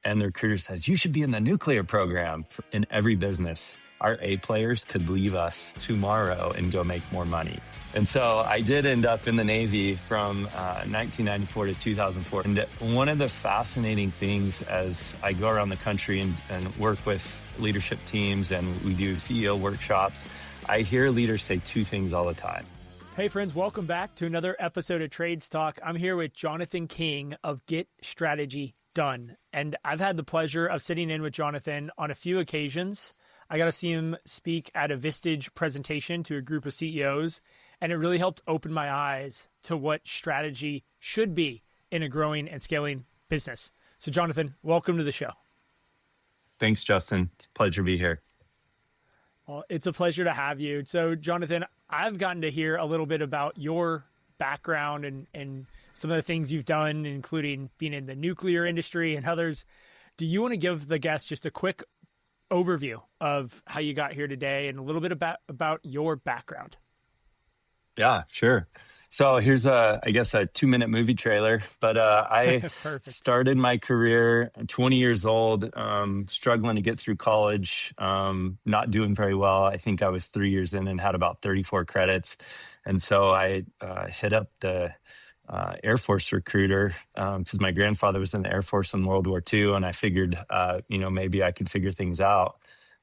and the recruiter says, you should be in the nuclear program. In every business, our A players could leave us tomorrow and go make more money. And so I did end up in the Navy from 1994 to 2004. And one of the fascinating things as I go around the country and work with leadership teams and we do CEO workshops, I hear leaders say two things all the time. Hey friends, welcome back to another episode of Trades Talk. I'm here with Jonathan King of Get Strategy Done. And I've had the pleasure of sitting in with Jonathan on a few occasions. I got to see him speak at a Vistage presentation to a group of CEOs, and it really helped open my eyes to what strategy should be in a growing and scaling business. So Jonathan, welcome to the show. Thanks, Justin. It's a pleasure to be here. Well, it's a pleasure to have you. So Jonathan, I've gotten to hear a little bit about your background and some of the things you've done, including being in the nuclear industry and others. Do you want to give the guests just a quick overview of how you got here today and a little bit about your background? Yeah, sure. So here's I guess a 2-minute movie trailer, but I started my career at 20 years old, struggling to get through college, not doing very well. I think I was 3 years in and had about 34 credits. And so I hit up the Air Force recruiter because my grandfather was in the Air Force in World War II. And I figured, maybe I could figure things out.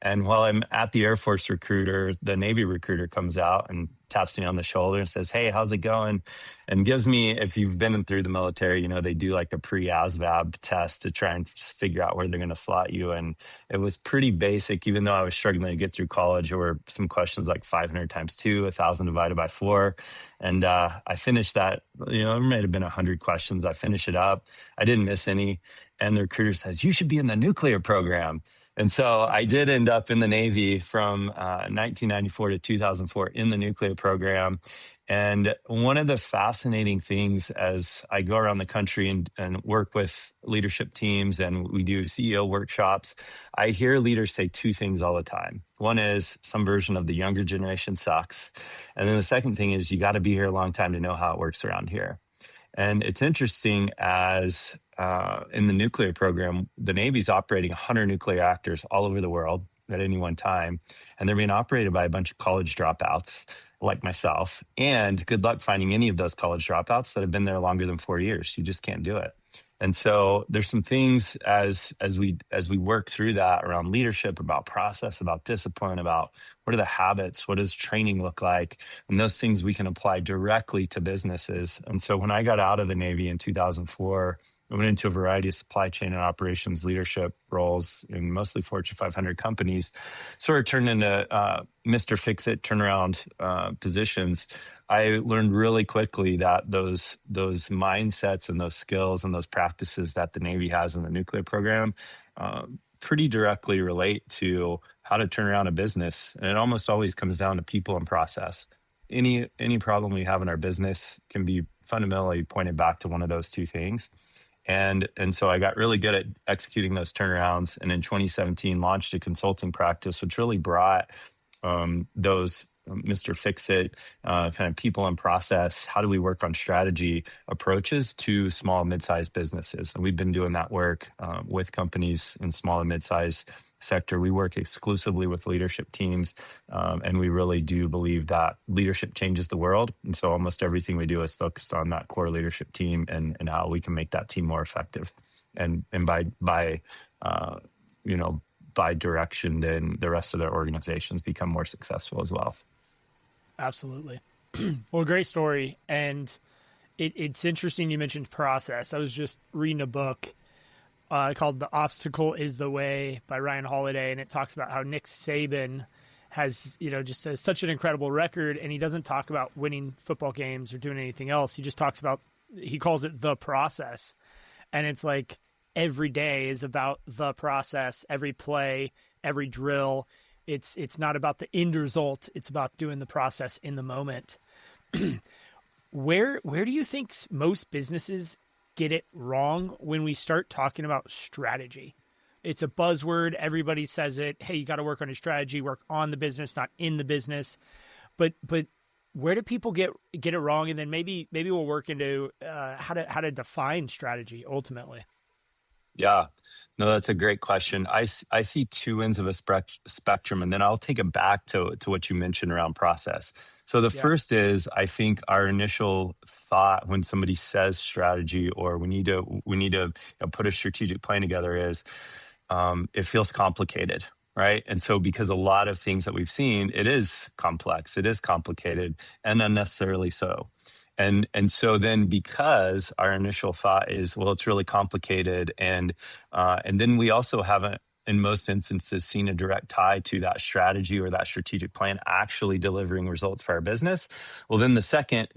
And while I'm at the Air Force recruiter, the Navy recruiter comes out and taps me on the shoulder and says, hey, how's it going? And gives me, if you've been through the military, they do like a pre-ASVAB test to try and figure out where they're going to slot you. And it was pretty basic, even though I was struggling to get through college. There were some questions like 500 times 2, 1,000 divided by 4. And I finished that, there might have been 100 questions. I finished it up. I didn't miss any. And the recruiter says, you should be in the nuclear program. And so I did end up in the Navy from 1994 to 2004 in the nuclear program. And one of the fascinating things as I go around the country and work with leadership teams and we do CEO workshops, I hear leaders say two things all the time. One is some version of the younger generation sucks. And then the second thing is you got to be here a long time to know how it works around here. And it's interesting as in the nuclear program, the Navy's operating 100 nuclear reactors all over the world at any one time. And they're being operated by a bunch of college dropouts like myself. And good luck finding any of those college dropouts that have been there longer than 4 years. You just can't do it. And so there's some things as we work through that around leadership, about process, about discipline, about what are the habits, what does training look like, and those things we can apply directly to businesses. And so when I got out of the Navy in 2004, I went into a variety of supply chain and operations leadership roles in mostly Fortune 500 companies, sort of turned into Mr. Fix-It turnaround positions. I learned really quickly that those mindsets and those skills and those practices that the Navy has in the nuclear program pretty directly relate to how to turn around a business. And it almost always comes down to people and process. Any problem we have in our business can be fundamentally pointed back to one of those two things. And so I got really good at executing those turnarounds. And in 2017, launched a consulting practice, which really brought those Mr. Fix-It kind of people and process, how do we work on strategy approaches to small and mid-sized businesses. And we've been doing that work with companies in small and mid-sized sector. We work exclusively with leadership teams, and we really do believe that leadership changes the world. And so almost everything we do is focused on that core leadership team and how we can make that team more effective. And by direction, then the rest of their organizations become more successful as well. Absolutely. Well, great story. And it's interesting you mentioned process. I was just reading a book called The Obstacle is the Way by Ryan Holiday, and it talks about how Nick Saban has, just such an incredible record, and he doesn't talk about winning football games or doing anything else. He just talks about, he calls it the process. And it's like every day is about the process, every play, every drill. It's not about the end result. It's about doing the process in the moment. Where do you think most businesses get it wrong when we start talking about strategy? It's a buzzword. Everybody says it. Hey, you got to work on your strategy, work on the business, not in the business. But where do people get it wrong? And then maybe we'll work into how to define strategy ultimately. Yeah, No, that's a great question. I see two ends of a spectrum, and then I'll take it back to what you mentioned around process. So the Yeah. first is, I think our initial thought when somebody says strategy or we need to put a strategic plan together is it feels complicated, right? And so because a lot of things that we've seen, it is complex, it is complicated, and unnecessarily so. And so then because our initial thought is, well, it's really complicated, and then we also haven't in most instances seen a direct tie to that strategy or that strategic plan actually delivering results for our business. Well, then the second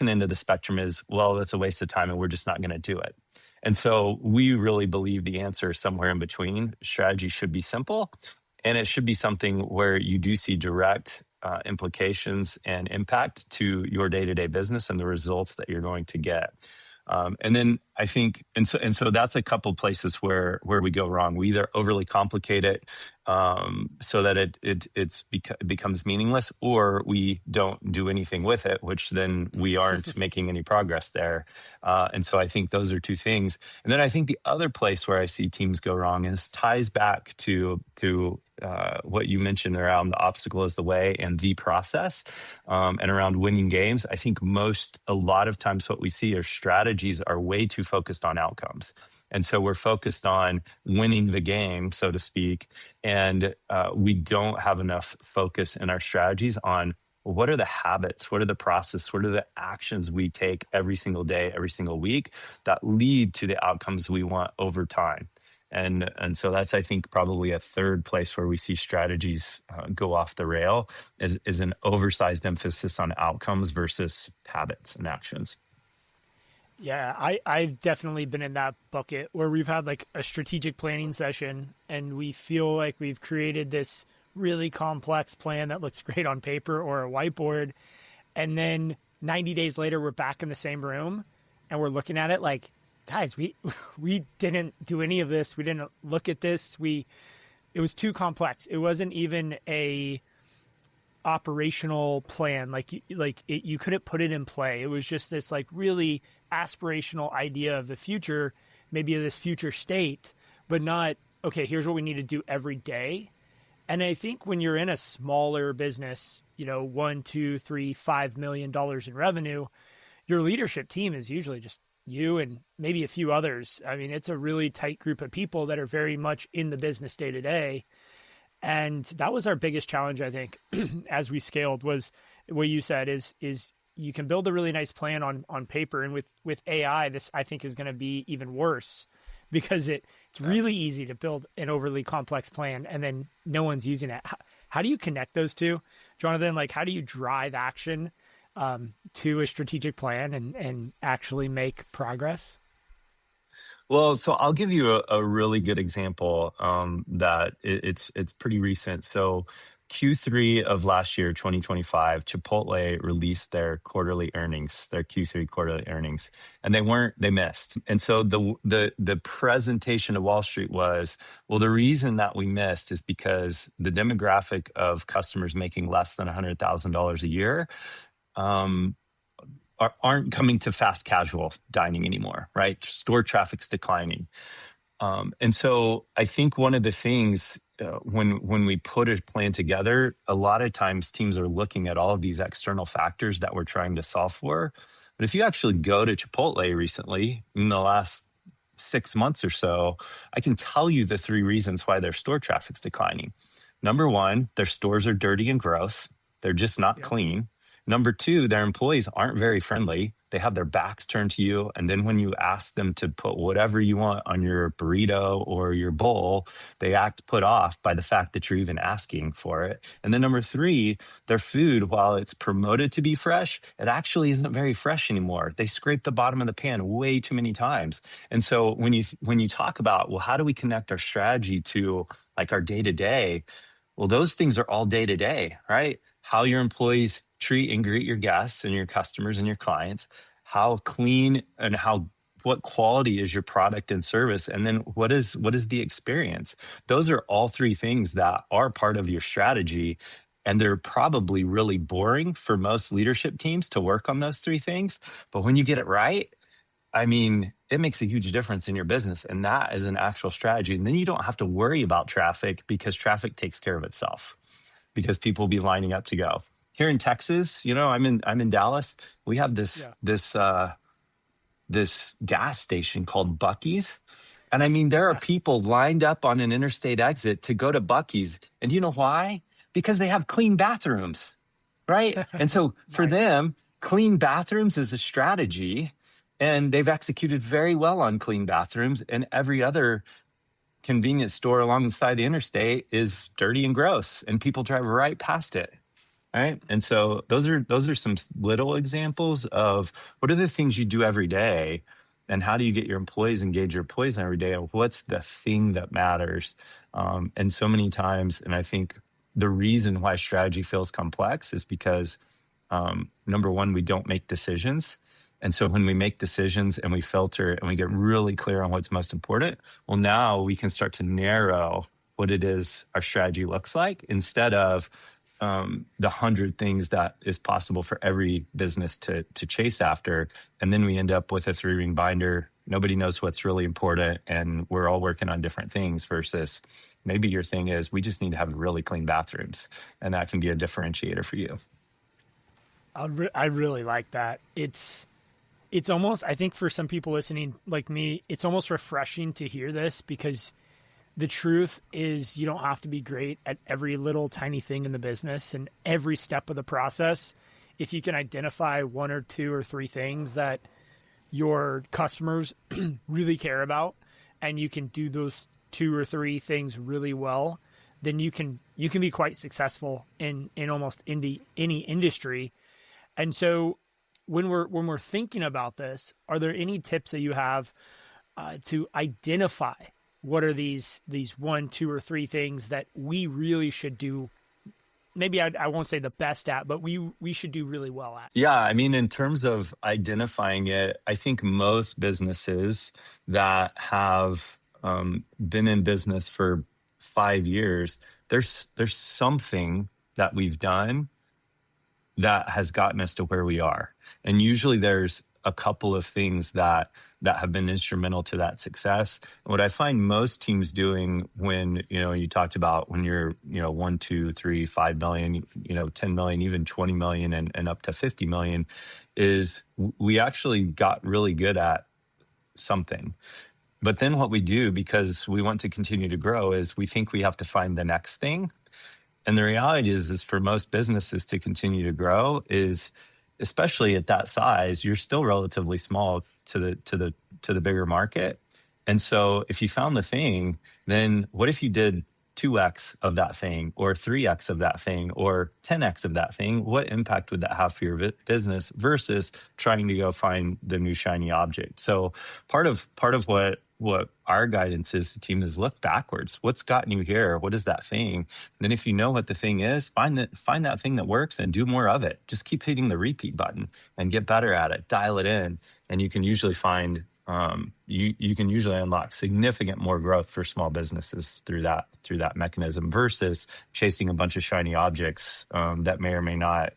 end of the spectrum is, well, that's a waste of time and we're just not going to do it. And so we really believe the answer is somewhere in between. Strategy should be simple, and it should be something where you do see direct implications and impact to your day-to-day business and the results that you're going to get. And then I think, and so that's a couple places where we go wrong. We either overly complicate it so that it becomes meaningless, or we don't do anything with it, which then we aren't making any progress there. And so I think those are two things. And then I think the other place where I see teams go wrong is ties back to what you mentioned around the obstacle is the way and the process, and around winning games. I think a lot of times what we see are strategies are way too focused on outcomes. And so we're focused on winning the game, so to speak, and we don't have enough focus in our strategies on, well, what are the habits, what are the process, what are the actions we take every single day, every single week that lead to the outcomes we want over time. And so that's, I think, probably a third place where we see strategies go off the rail is an oversized emphasis on outcomes versus habits and actions. Yeah, I've definitely been in that bucket where we've had like a strategic planning session and we feel like we've created this really complex plan that looks great on paper or a whiteboard. And then 90 days later, we're back in the same room and we're looking at it like, guys, we didn't do any of this. We didn't look at this. It was too complex. It wasn't even a operational plan. You couldn't put it in play. It was just this like really aspirational idea of the future, maybe of this future state, but not, okay, here's what we need to do every day. And I think when you're in a smaller business, $1, $2, $3, $5 million in revenue, your leadership team is usually just you and maybe a few others. I mean, it's a really tight group of people that are very much in the business day to day. And that was our biggest challenge, I think, as we scaled, was what you said is you can build a really nice plan on paper. And with AI, this I think is going to be even worse because it's really easy to build an overly complex plan and then no one's using it. How do you connect those two, Jonathan? Like, how do you drive action to a strategic plan and actually make progress? Well, so I'll give you a really good example that it's pretty recent. So Q3 of last year, 2025, Chipotle released their quarterly earnings, their Q3 quarterly earnings, and they missed. And so the presentation to Wall Street was, well, the reason that we missed is because the demographic of customers making less than $100,000 a year um, aren't coming to fast casual dining anymore, right? Store traffic's declining. And so I think one of the things when we put a plan together, a lot of times teams are looking at all of these external factors that we're trying to solve for. But if you actually go to Chipotle recently, in the last 6 months or so, I can tell you the three reasons why their store traffic's declining. Number one, their stores are dirty and gross. They're just not Yep. clean. Number two, their employees aren't very friendly. They have their backs turned to you. And then when you ask them to put whatever you want on your burrito or your bowl, they act put off by the fact that you're even asking for it. And then number three, their food, while it's promoted to be fresh, it actually isn't very fresh anymore. They scrape the bottom of the pan way too many times. And so when you talk about, well, how do we connect our strategy to like our day to day? Well, those things are all day to day, right? How your employees treat and greet your guests and your customers and your clients, how clean and what quality is your product and service, and then what is the experience. Those are all three things that are part of your strategy, and they're probably really boring for most leadership teams to work on those three things, but when you get it right, I mean, it makes a huge difference in your business. And that is an actual strategy. And then you don't have to worry about traffic because traffic takes care of itself because people will be lining up to go. Here in Texas, I'm in Dallas. We have this Yeah. this gas station called Bucky's. And I mean, there are people lined up on an interstate exit to go to Bucky's. And do you know why? Because they have clean bathrooms, right? And so for Nice. them, clean bathrooms is a strategy. And they've executed very well on clean bathrooms. And every other convenience store alongside the interstate is dirty and gross. And people drive right past it. Right. And so those are some little examples of what are the things you do every day and how do you get your employees, engage your employees every day? What's the thing that matters? And so many times, and I think the reason why strategy feels complex is because number one, we don't make decisions. And so when we make decisions and we filter and we get really clear on what's most important, well, now we can start to narrow what it is our strategy looks like instead of the 100 things that is possible for every business to chase after. And then we end up with a 3-ring binder. Nobody knows what's really important. And we're all working on different things versus maybe your thing is we just need to have really clean bathrooms. And that can be a differentiator for you. I really like that. It's almost, I think for some people listening like me, it's almost refreshing to hear this because the truth is you don't have to be great at every little tiny thing in the business and every step of the process. If you can identify 1 or 2 or 3 things that your customers really care about and you can do those 2 or 3 things really well, then you can be quite successful in almost any industry. And so when we're thinking about this, are there any tips that you have to identify what are these 1, 2, or 3 things that we really should do? Maybe I won't say the best at, but we should do really well at. Yeah, I mean, in terms of identifying it, I think most businesses that have been in business for 5 years, there's something that we've done that has gotten us to where we are. And usually there's a couple of things that have been instrumental to that success. And what I find most teams doing when, you talked about when you're, 1, 2, 3, 5 million, 10 million, even 20 million and up to 50 million is we actually got really good at something. But then what we do, because we want to continue to grow, is we think we have to find the next thing. And the reality is for most businesses to continue to grow is, especially at that size, you're still relatively small to the bigger market. And so if you found the thing, then what if you did 2x of that thing or 3x of that thing or 10x of that thing? What impact would that have for your business versus trying to go find the new shiny object? So part of what our guidance is to team is look backwards. What's gotten you here? What is that thing? And then if you know what the thing is, find that thing that works and do more of it. Just keep hitting the repeat button and get better at it. Dial it in, and you can usually find you can usually unlock significant more growth for small businesses through that mechanism versus chasing a bunch of shiny objects that may or may not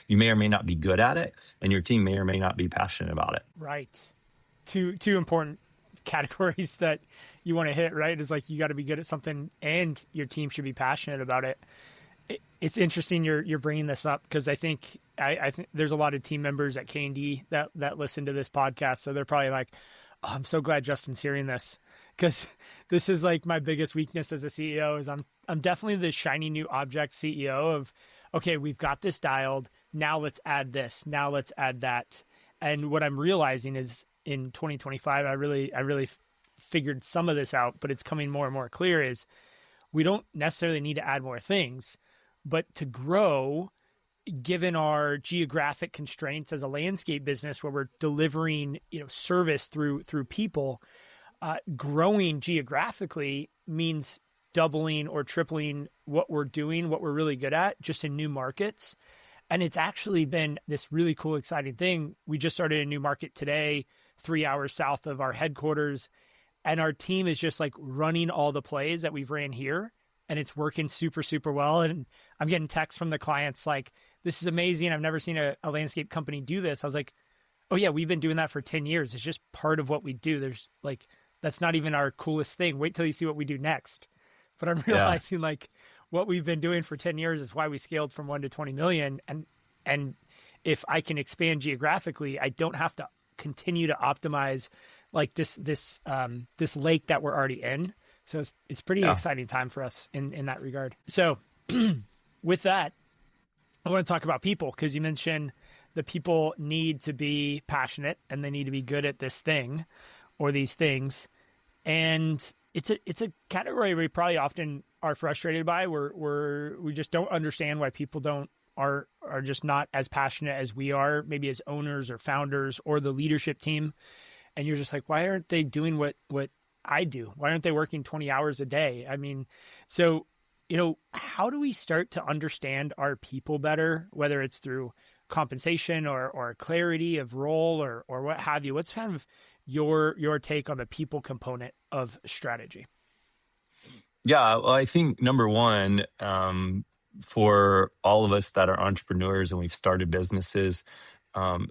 you may or may not be good at it, and your team may or may not be passionate about it. Right. Two important categories that you want to hit, right? Is like you got to be good at something and your team should be passionate about it. It's interesting you're bringing this up because I think there's a lot of team members at K&D that listen to this podcast, so they're probably like, oh, I'm so glad Justin's hearing this because this is like my biggest weakness as a CEO is I'm definitely the shiny new object CEO of, okay, we've got this dialed, now let's add this, now let's add that. And what I'm realizing is in 2025, I really figured some of this out, but it's coming more and more clear is we don't necessarily need to add more things, but to grow, given our geographic constraints as a landscape business where we're delivering, service through people, growing geographically means doubling or tripling what we're doing, what we're really good at, just in new markets. And it's actually been this really cool, exciting thing. We just started a new market today, 3 hours south of our headquarters. And our team is just like running all the plays that we've ran here. And it's working super, super well. And I'm getting texts from the clients like, this is amazing. I've never seen a landscape company do this. I was like, oh yeah, we've been doing that for 10 years. It's just part of what we do. There's like, that's not even our coolest thing. Wait till you see what we do next. But I'm Yeah. realizing like what we've been doing for 10 years is why we scaled from 1 to 20 million. And if I can expand geographically, I don't have to continue to optimize like this lake that we're already in. So it's pretty Yeah. exciting time for us in that regard. So with that, I want to talk about people because you mentioned the people need to be passionate and they need to be good at this thing or these things. And it's a category we probably often are frustrated by. We just don't understand why people are just not as passionate as we are, maybe as owners or founders or the leadership team. And you're just like, why aren't they doing what I do? Why aren't they working 20 hours a day? I mean, so, how do we start to understand our people better, whether it's through compensation or clarity of role or what have you? What's kind of your take on the people component of strategy? Yeah. Well, I think number one, for all of us that are entrepreneurs and we've started businesses, um,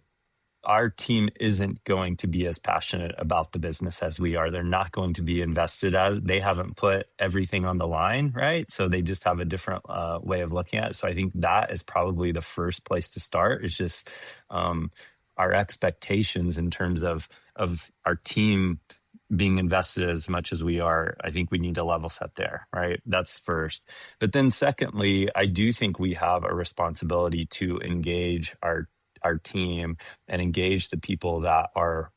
our team isn't going to be as passionate about the business as we are. They're not going to be invested as they haven't put everything on the line, right? So they just have a different way of looking at it. So I think that is probably the first place to start. Is just um, our expectations in terms of our team being invested as much as we are. I think we need to level set there, right? That's first. But then secondly, I do think we have a responsibility to engage our team and engage the people that are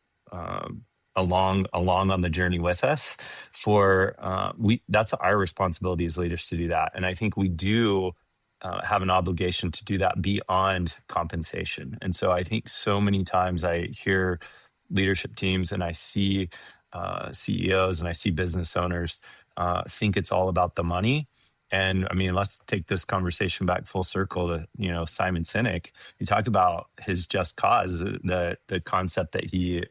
along on the journey with us. For we that's our responsibility as leaders to do that, and I think we do. Have an obligation to do that beyond compensation. And so I think so many times I hear leadership teams and I see CEOs and I see business owners think it's all about the money. And I mean, let's take this conversation back full circle to Simon Sinek. He talked about his just cause, the concept that he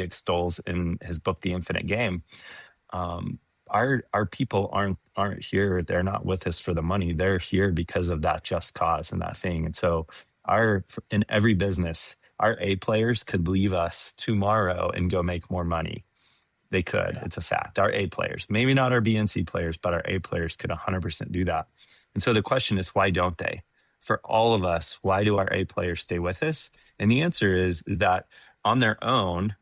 extols in his book, The Infinite Game. Our people aren't here. They're not with us for the money. They're here because of that just cause and that thing. And so in every business, our A players could leave us tomorrow and go make more money. They could. Yeah. It's a fact. Our A players, maybe not our B and C players, but our A players could 100% do that. And so the question is, why don't they? For all of us, why do our A players stay with us? And the answer is that on their own,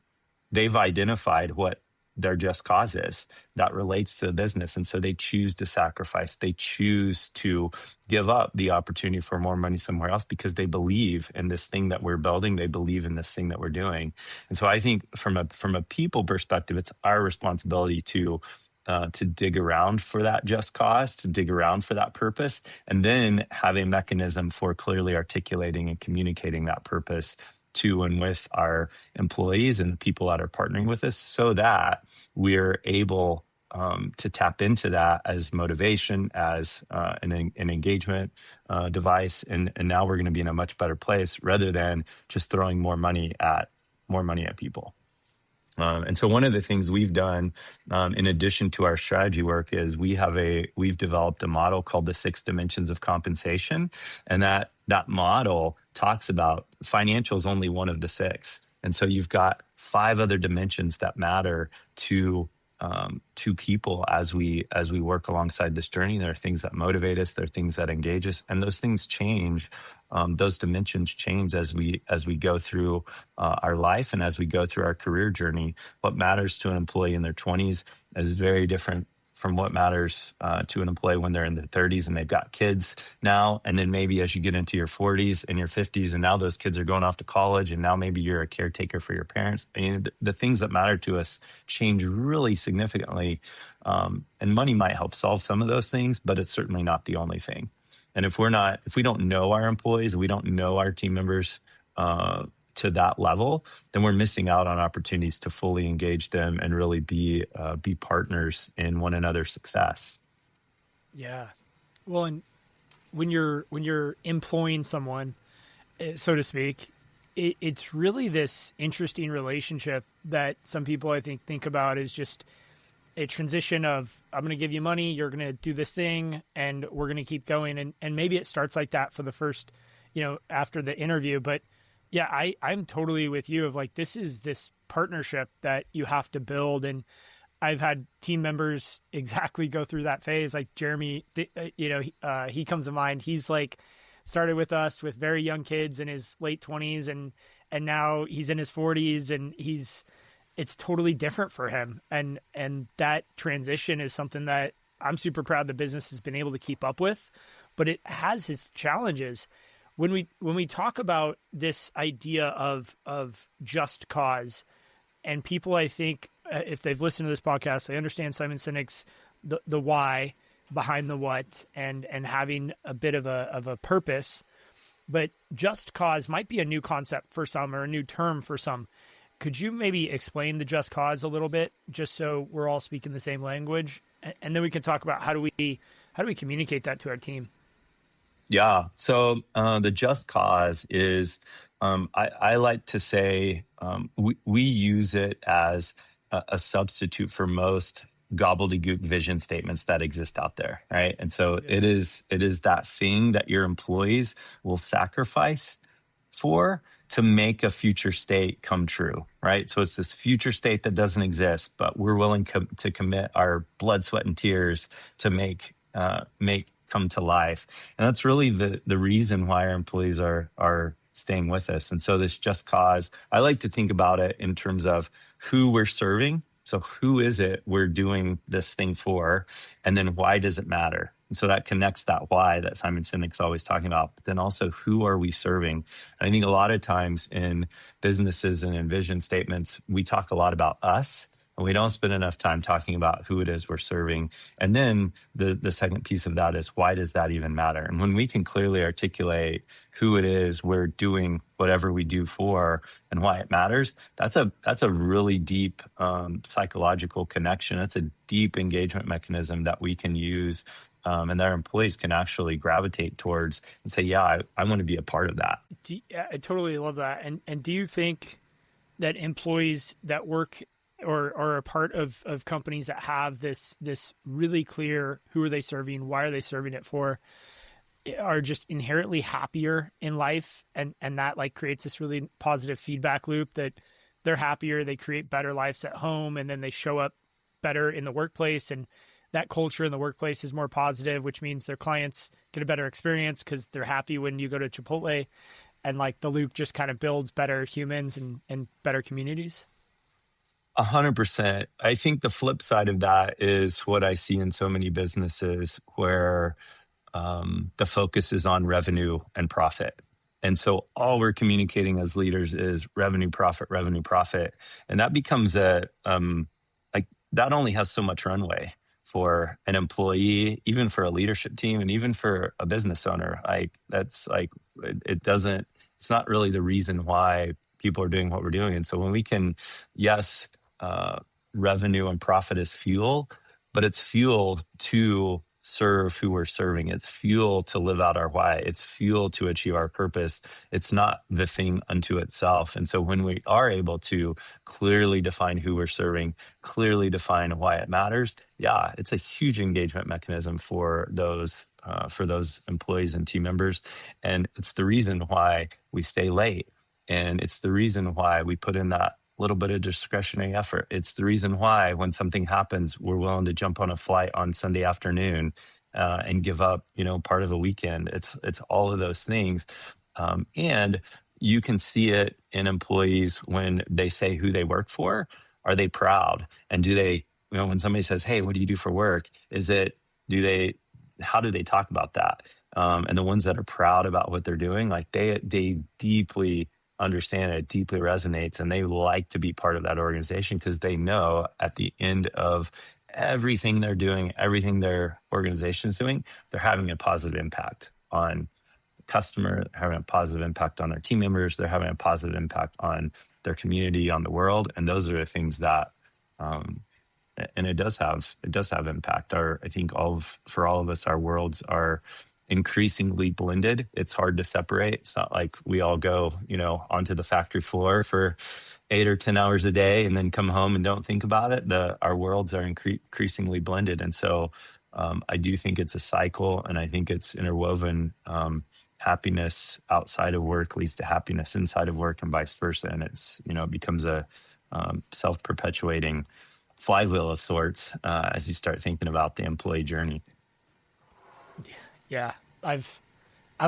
they've identified what their just cause is that relates to the business. And so they choose to sacrifice. They choose to give up the opportunity for more money somewhere else because they believe in this thing that we're building. They believe in this thing that we're doing. And so I think from a people perspective, it's our responsibility to dig around for that just cause, to dig around for that purpose, and then have a mechanism for clearly articulating and communicating that purpose to and with our employees and the people that are partnering with us so that we're able to tap into that as motivation, as an engagement device. And now we're going to be in a much better place rather than just throwing more money at people. And so one of the things we've done, in addition to our strategy work, is we've developed a model called the 6 dimensions of compensation, and that model talks about financials only one of the 6, and so you've got 5 other dimensions that matter to people as we work alongside this journey. There are things that motivate us, there are things that engage us, and those things change. Those dimensions change as we go through our life and as we go through our career journey. What matters to an employee in their 20s is very different from what matters to an employee when they're in their 30s and they've got kids now. And then maybe as you get into your 40s and your 50s, and now those kids are going off to college, and now maybe you're a caretaker for your parents. I mean, the things that matter to us change really significantly. And money might help solve some of those things, but it's certainly not the only thing. And if we don't know our employees, we don't know our team members to that level, then we're missing out on opportunities to fully engage them and really be partners in one another's success. Yeah. Well, and when you're employing someone, so to speak, it's really this interesting relationship that some people I think about is just a transition of, I'm going to give you money, you're going to do this thing, and we're going to keep going. And maybe it starts like that for the first, after the interview, but Yeah, I'm totally with you of like this is this partnership that you have to build. And I've had team members exactly go through that phase. Like Jeremy, he comes to mind. He's like started with us with very young kids in his late 20s, and now he's in his 40s, and it's totally different for him. And that transition is something that I'm super proud the business has been able to keep up with, but it has its challenges. When we talk about this idea of just cause, and people, I think, if they've listened to this podcast, they understand Simon Sinek's the why behind the what, and having a bit of a purpose. But just cause might be a new concept for some, or a new term for some. Could you maybe explain the just cause a little bit, just so we're all speaking the same language, and then we can talk about how do we communicate that to our team? Yeah. So the just cause is, I like to say, we use it as a substitute for most gobbledygook vision statements that exist out there, right? And so Yeah. it is that thing that your employees will sacrifice for to make a future state come true, right? So it's this future state that doesn't exist, but we're willing to commit our blood, sweat, and tears to make come to life. And that's really the reason why our employees are staying with us. And so this just cause, I like to think about it in terms of who we're serving. So who is it we're doing this thing for? And then why does it matter? And so that connects that why that Simon Sinek's always talking about. But then also, who are we serving? I think a lot of times in businesses and in vision statements, we talk a lot about us, and we don't spend enough time talking about who it is we're serving. And then the second piece of that is, why does that even matter? And when we can clearly articulate who it is we're doing whatever we do for and why it matters, that's a really deep psychological connection. That's a deep engagement mechanism that we can use, and that our employees can actually gravitate towards and say, yeah, I want to be a part of that. I totally love that. And do you think that employees that work or are a part of companies that have this really clear who are they serving, why are they serving it for, are just inherently happier in life, and that like creates this really positive feedback loop that they're happier, they create better lives at home, and then they show up better in the workplace, and that culture in the workplace is more positive, which means their clients get a better experience because they're happy when you go to Chipotle, and like the loop just kind of builds better humans and better communities. 100%. I think the flip side of that is what I see in so many businesses where the focus is on revenue and profit. And so all we're communicating as leaders is revenue, profit. And that becomes like, that only has so much runway for an employee, even for a leadership team, and even for a business owner. Like, that's like, it doesn't, it's not really the reason why people are doing what we're doing. And so when we can, yes, revenue and profit is fuel, but it's fuel to serve who we're serving. It's fuel to live out our why. It's fuel to achieve our purpose. It's not the thing unto itself. And so when we are able to clearly define who we're serving, clearly define why it matters, yeah, it's a huge engagement mechanism for those employees and team members. And it's the reason why we stay late. And it's the reason why we put in that little bit of discretionary effort. It's the reason why when something happens, we're willing to jump on a flight on Sunday afternoon and give up, part of the weekend. It's all of those things, and you can see it in employees when they say who they work for. Are they proud? And do they, when somebody says, "Hey, what do you do for work?" How do they talk about that? And the ones that are proud about what they're doing, like they deeply understand it, deeply resonates, and they like to be part of that organization because they know at the end of everything they're doing, everything their organization is doing, they're having a positive impact on the customer, they're having a positive impact on their team members, they're having a positive impact on their community, on the world. And those are the things that, and it does have impact. I think for all of us, our worlds are increasingly blended. It's hard to separate. It's not like we all go, onto the factory floor for 8 or 10 hours a day and then come home and don't think about it. Our worlds are increasingly blended. And so I do think it's a cycle, and I think it's interwoven happiness outside of work leads to happiness inside of work, and vice versa. And it's, it becomes a self-perpetuating flywheel of sorts as you start thinking about the employee journey. Yeah, I've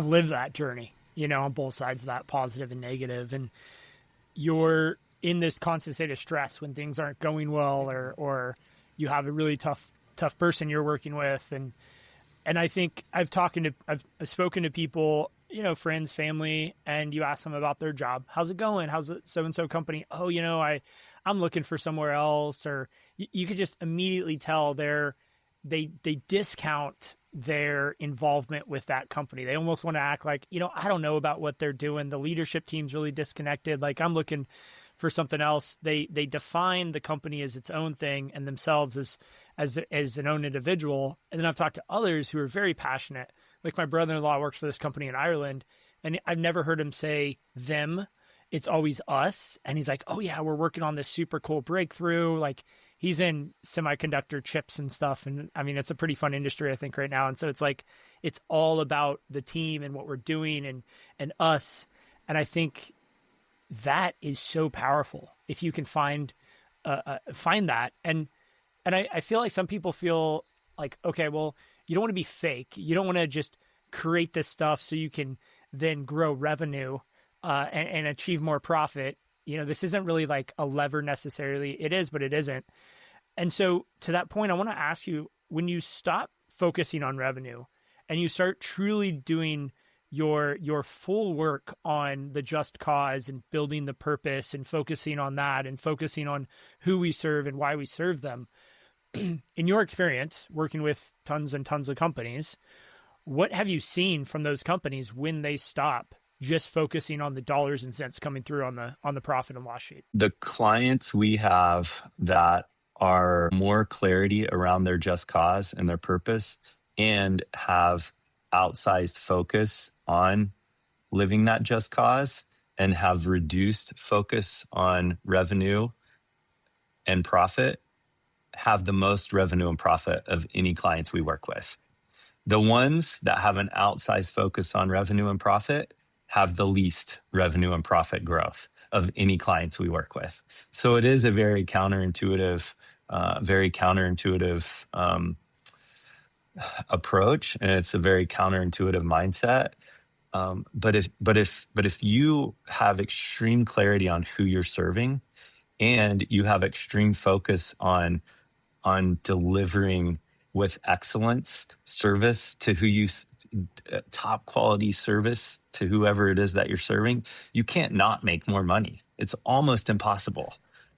lived that journey, on both sides of that, positive and negative. And you're in this constant state of stress when things aren't going well, or you have a really tough person you're working with. And I think I've spoken to people, friends, family, and you ask them about their job. How's it going? How's it so-and-so company? Oh, I'm looking for somewhere else. Or you could just immediately tell they discount their involvement with that company. They almost want to act like, I don't know about what they're doing. The leadership team's really disconnected. Like, I'm looking for something else. They define the company as its own thing and themselves as an own individual. And then I've talked to others who are very passionate. Like, my brother-in-law works for this company in Ireland, and I've never heard him say them. It's always us. And he's like, oh yeah, we're working on this super cool breakthrough. Like, he's in semiconductor chips and stuff. And I mean, it's a pretty fun industry, I think, right now. And so it's like, it's all about the team and what we're doing and us. And I think that is so powerful if you can find that. And I feel like some people feel like, okay, well, you don't want to be fake. You don't want to just create this stuff so you can then grow revenue and achieve more profit. This isn't really like a lever necessarily. It is, but it isn't. And so to that point, I want to ask you, when you stop focusing on revenue and you start truly doing your full work on the just cause and building the purpose and focusing on that and focusing on who we serve and why we serve them, in your experience working with tons and tons of companies, what have you seen from those companies when they stop just focusing on the dollars and cents coming through on the profit and loss sheet? The clients we have that are more clarity around their just cause and their purpose and have outsized focus on living that just cause and have reduced focus on revenue and profit have the most revenue and profit of any clients we work with. The ones that have an outsized focus on revenue and profit have the least revenue and profit growth of any clients we work with. So it is a very counterintuitive approach, and it's a very counterintuitive mindset. But if you have extreme clarity on who you're serving, and you have extreme focus on delivering with excellence service to top quality service to whoever it is that you're serving, you can't not make more money. It's almost impossible,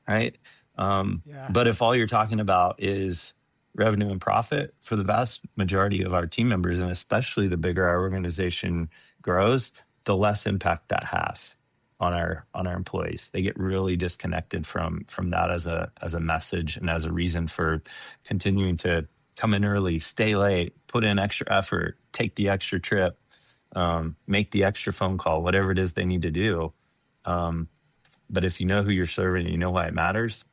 right? But if all you're talking about is revenue and profit, for the vast majority of our team members, and especially the bigger our organization grows, the less impact that has on our employees. They get really disconnected from that as a message and as a reason for continuing to come in early, stay late, put in extra effort, take the extra trip, make the extra phone call, whatever it is they need to do. But if you know who you're serving and you know why it matters,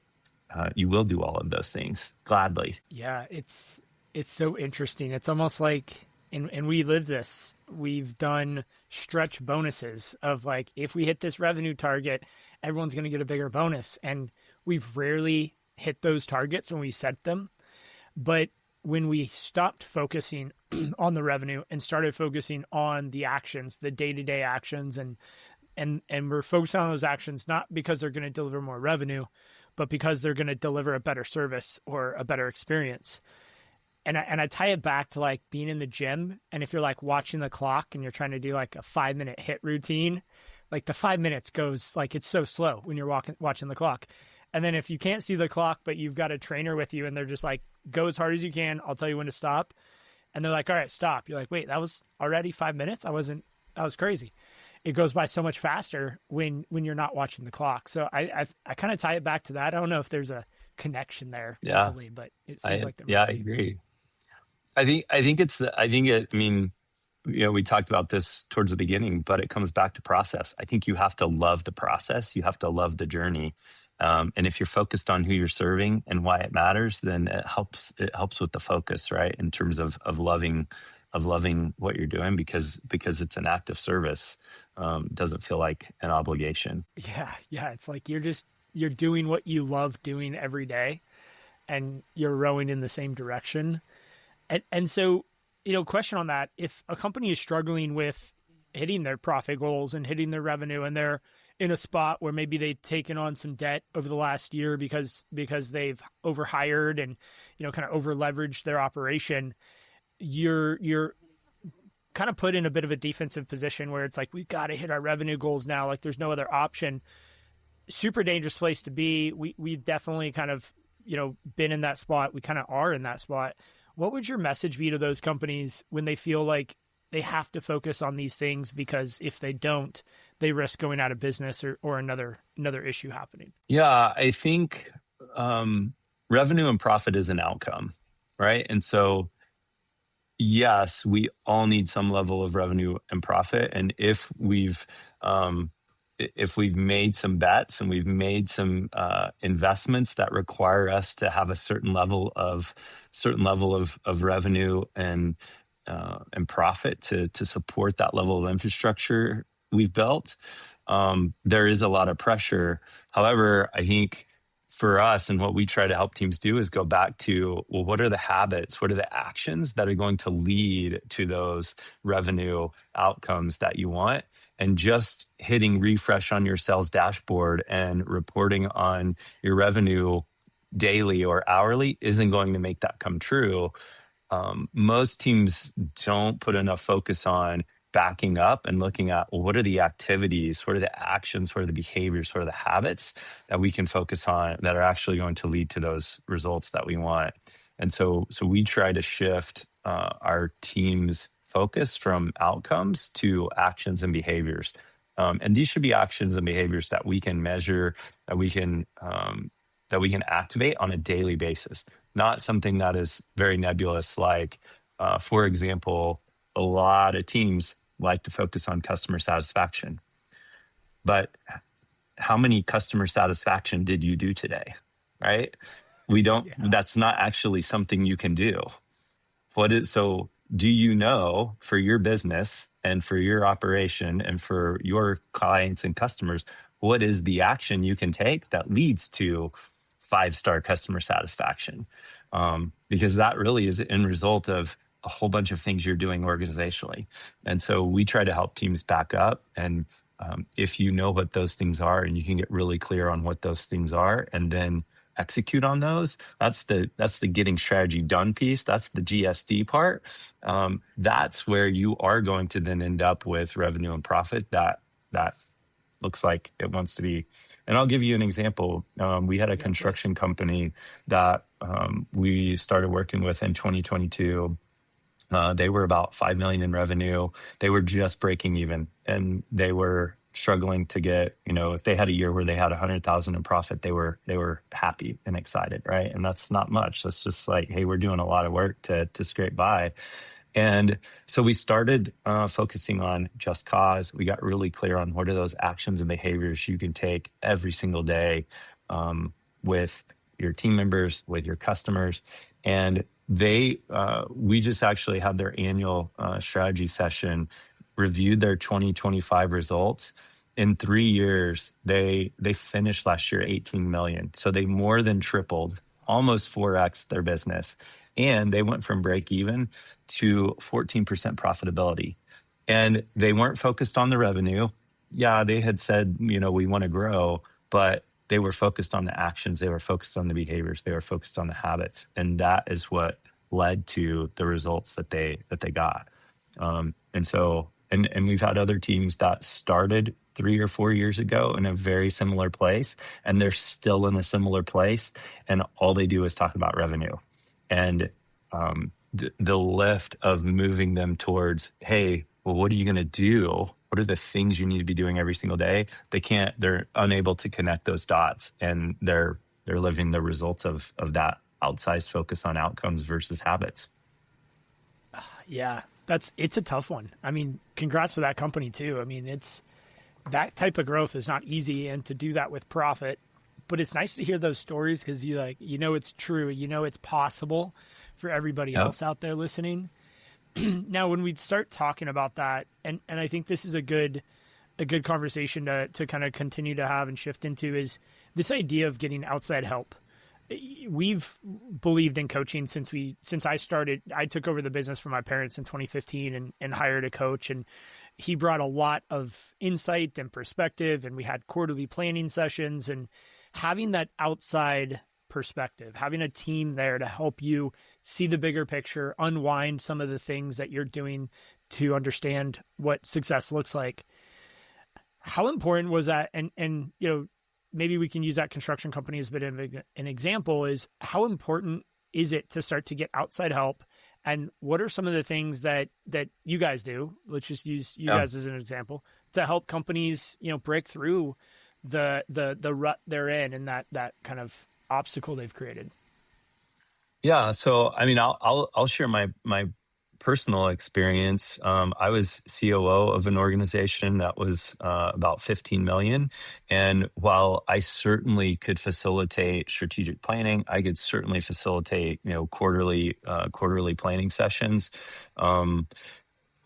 you will do all of those things gladly. Yeah, it's so interesting. It's almost like, and we live this, we've done stretch bonuses of like, if we hit this revenue target, everyone's going to get a bigger bonus. And we've rarely hit those targets when we set them. But when we stopped focusing on the revenue and started focusing on the actions, the day-to-day actions, and we're focusing on those actions, not because they're going to deliver more revenue, but because they're going to deliver a better service or a better experience. And I tie it back to like being in the gym. And if you're like watching the clock and you're trying to do like a 5-minute hit routine, like the 5 minutes goes like, it's so slow when you're watching the clock. And then if you can't see the clock, but you've got a trainer with you and they're just like, go as hard as you can, I'll tell you when to stop. And they're like, all right, stop. You're like, wait, that was already 5 minutes? That was crazy. It goes by so much faster when you're not watching the clock. So I kind of tie it back to that. I don't know if there's a connection there mentally, but it seems like there might I be. agree. I mean, we talked about this towards the beginning, but it comes back to process. I think you have to love the process. You have to love the journey. And if you're focused on who you're serving and why it matters, then it helps with the focus, right? In terms of loving of loving what you're doing because it's an act of service. Doesn't feel like an obligation. Yeah, yeah. It's like you're doing what you love doing every day, and you're rowing in the same direction. And so, question on that: if a company is struggling with hitting their profit goals and hitting their revenue, and they're in a spot where maybe they've taken on some debt over the last year because they've overhired and kind of over leveraged their operation, you're kind of put in a bit of a defensive position where it's like, we've got to hit our revenue goals now. Like, there's no other option. Super dangerous place to be. We've definitely kind of, been in that spot. We kind of are in that spot. What would your message be to those companies when they feel like they have to focus on these things, because if they don't, they risk going out of business or another issue happening? Yeah, I think revenue and profit is an outcome, right? And so yes, we all need some level of revenue and profit. And if we've made some bets and we've made some investments that require us to have a certain level of revenue and profit to support that level of infrastructure we've built, there is a lot of pressure. However, I think for us, and what we try to help teams do, is go back to, well, what are the habits? What are the actions that are going to lead to those revenue outcomes that you want? And just hitting refresh on your sales dashboard and reporting on your revenue daily or hourly isn't going to make that come true. Most teams don't put enough focus on backing up and looking at, well, what are the activities, what are the actions, what are the behaviors, what are the habits that we can focus on that are actually going to lead to those results that we want. And so we try to shift our team's focus from outcomes to actions and behaviors. And these should be actions and behaviors that we can measure, that we can activate on a daily basis, not something that is very nebulous. Like, for example, a lot of teams like to focus on customer satisfaction, but how many customer satisfaction did you do today? Right? We don't, Yeah. that's not actually something you can do. So do you know, for your business and for your operation and for your clients and customers, what is the action you can take that leads to 5-star customer satisfaction? Because that really is the end result of a whole bunch of things you're doing organizationally. And so we try to help teams back up. And if you know what those things are and you can get really clear on what those things are and then execute on those, that's the getting strategy done piece. That's the GSD part. That's where you are going to then end up with revenue and profit that looks like it wants to be. And I'll give you an example. We had a construction company that we started working with in 2022. They were about 5 million in revenue. They were just breaking even, and they were struggling to get, if they had a year where they had 100,000 in profit, they were happy and excited, right? And that's not much. That's just like, hey, we're doing a lot of work to scrape by. And so we started focusing on just cause. We got really clear on what are those actions and behaviors you can take every single day with your team members, with your customers. And we just actually had their annual strategy session, reviewed their 2025 results. In 3 years, they finished last year 18 million. So they more than tripled, almost 4x their business. And they went from break even to 14% profitability. And they weren't focused on the revenue. Yeah, they had said, we want to grow, but they were focused on the actions. They were focused on the behaviors. They were focused on the habits. And that is what led to the results that they got. And we've had other teams that started 3 or 4 years ago in a very similar place, and they're still in a similar place. And all they do is talk about revenue. And the lift of moving them towards, hey, well, what are you going to do? What are the things you need to be doing every single day? They're unable to connect those dots, and they're living the results of that outsized focus on outcomes versus habits. Yeah, it's a tough one. I mean, congrats to that company too. I mean, it's that type of growth is not easy, and to do that with profit. But it's nice to hear those stories because it's true. It's possible for everybody else out there listening. Now, when we start talking about that, and I think this is a good conversation to kind of continue to have and shift into, is this idea of getting outside help. We've believed in coaching since I started. I took over the business from my parents in 2015 and hired a coach, and he brought a lot of insight and perspective, and we had quarterly planning sessions, and having that outside perspective, having a team there to help you see the bigger picture, unwind some of the things that you're doing to understand what success looks like. How important was that? And maybe we can use that construction company as a bit of an example. Is how important is it to start to get outside help? And what are some of the things that you guys do? Let's just use you guys as an example to help companies, break through the rut they're in and that kind of obstacle they've created. Yeah. So, I mean, I'll share my personal experience. I was COO of an organization that was about 15 million. And while I certainly could facilitate strategic planning, I could certainly facilitate, quarterly planning sessions.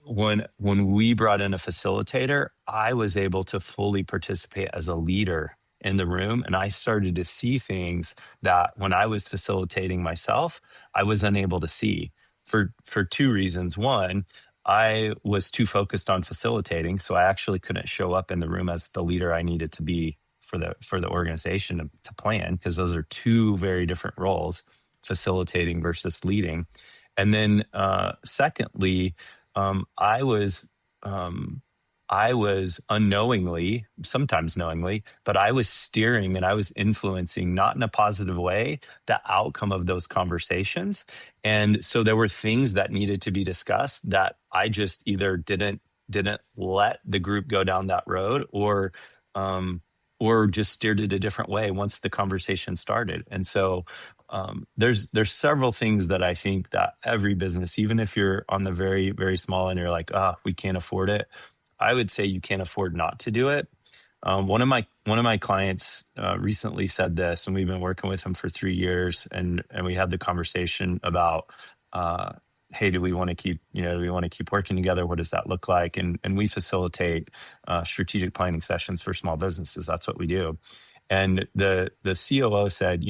When we brought in a facilitator, I was able to fully participate as a leader in the room, and I started to see things that when I was facilitating myself, I was unable to see for two reasons. One, I was too focused on facilitating, so I actually couldn't show up in the room as the leader I needed to be for the organization to plan, because those are two very different roles, facilitating versus leading. And then secondly, I was unknowingly, sometimes knowingly, but I was steering and I was influencing, not in a positive way, the outcome of those conversations. And so there were things that needed to be discussed that I just either didn't let the group go down that road, or just steered it a different way once the conversation started. And so there's several things that I think that every business, even if you're on the very, very small end, you're like, we can't afford it. I would say you can't afford not to do it. One of my clients recently said this, and we've been working with him for 3 years, and we had the conversation about, hey, do we want to keep working together? What does that look like? And we facilitate strategic planning sessions for small businesses. That's what we do. And the COO said,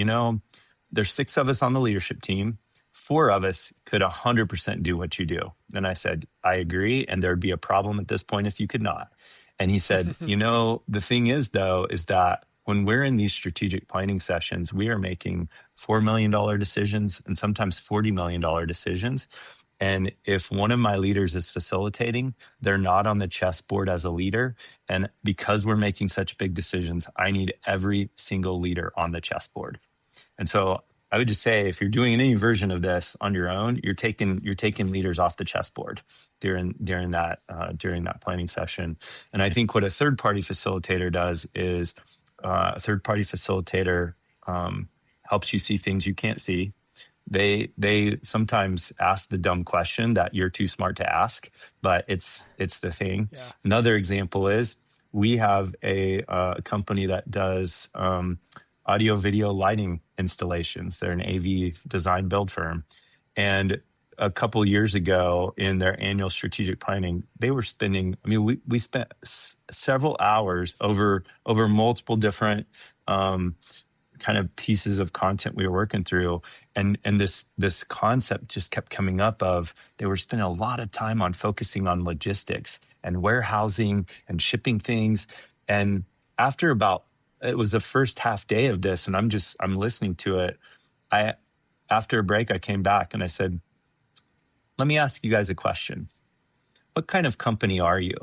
there's 6 of us on the leadership team. 4 of us could 100% do what you do. And I said, I agree. And there'd be a problem at this point if you could not. And he said, the thing is, though, is that when we're in these strategic planning sessions, we are making $4 million decisions and sometimes $40 million decisions. And if one of my leaders is facilitating, they're not on the chessboard as a leader. And because we're making such big decisions, I need every single leader on the chessboard. And so I would just say, if you're doing any version of this on your own, you're taking leaders off the chessboard during that planning session. And I think what a third party facilitator does is a third party facilitator helps you see things you can't see. They sometimes ask the dumb question that you're too smart to ask, but it's the thing. Yeah. Another example is we have a company that does audio video lighting installations. They're an AV design build firm. And a couple years ago in their annual strategic planning, they were spending, we spent several hours over multiple different kind of pieces of content we were working through. And this concept just kept coming up of they were spending a lot of time on focusing on logistics and warehousing and shipping things. And after it was the first half day of this, and I'm listening to it. After a break, I came back and I said, let me ask you guys a question. What kind of company are you?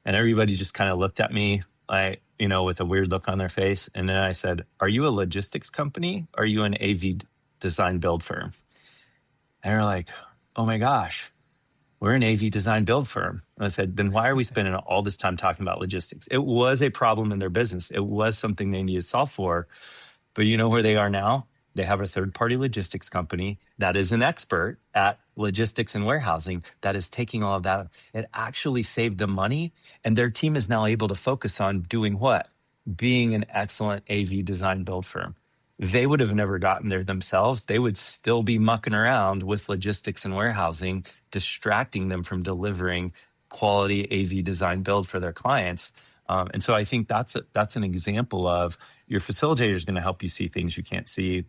And everybody just kind of looked at me with a weird look on their face. And then I said, are you a logistics company? Or are you an AV design build firm? And they're like, oh my gosh, we're an AV design build firm. And I said, then why are we spending all this time talking about logistics? It was a problem in their business. It was something they needed to solve for. But you know where they are now? They have a third-party logistics company that is an expert at logistics and warehousing that is taking all of that. It actually saved them money, and their team is now able to focus on doing what? Being an excellent AV design build firm. they would have never gotten there themselves. They would still be mucking around with logistics and warehousing, distracting them from delivering quality AV design build for their clients. And so I think that's an example of your facilitator is going to help you see things you can't see.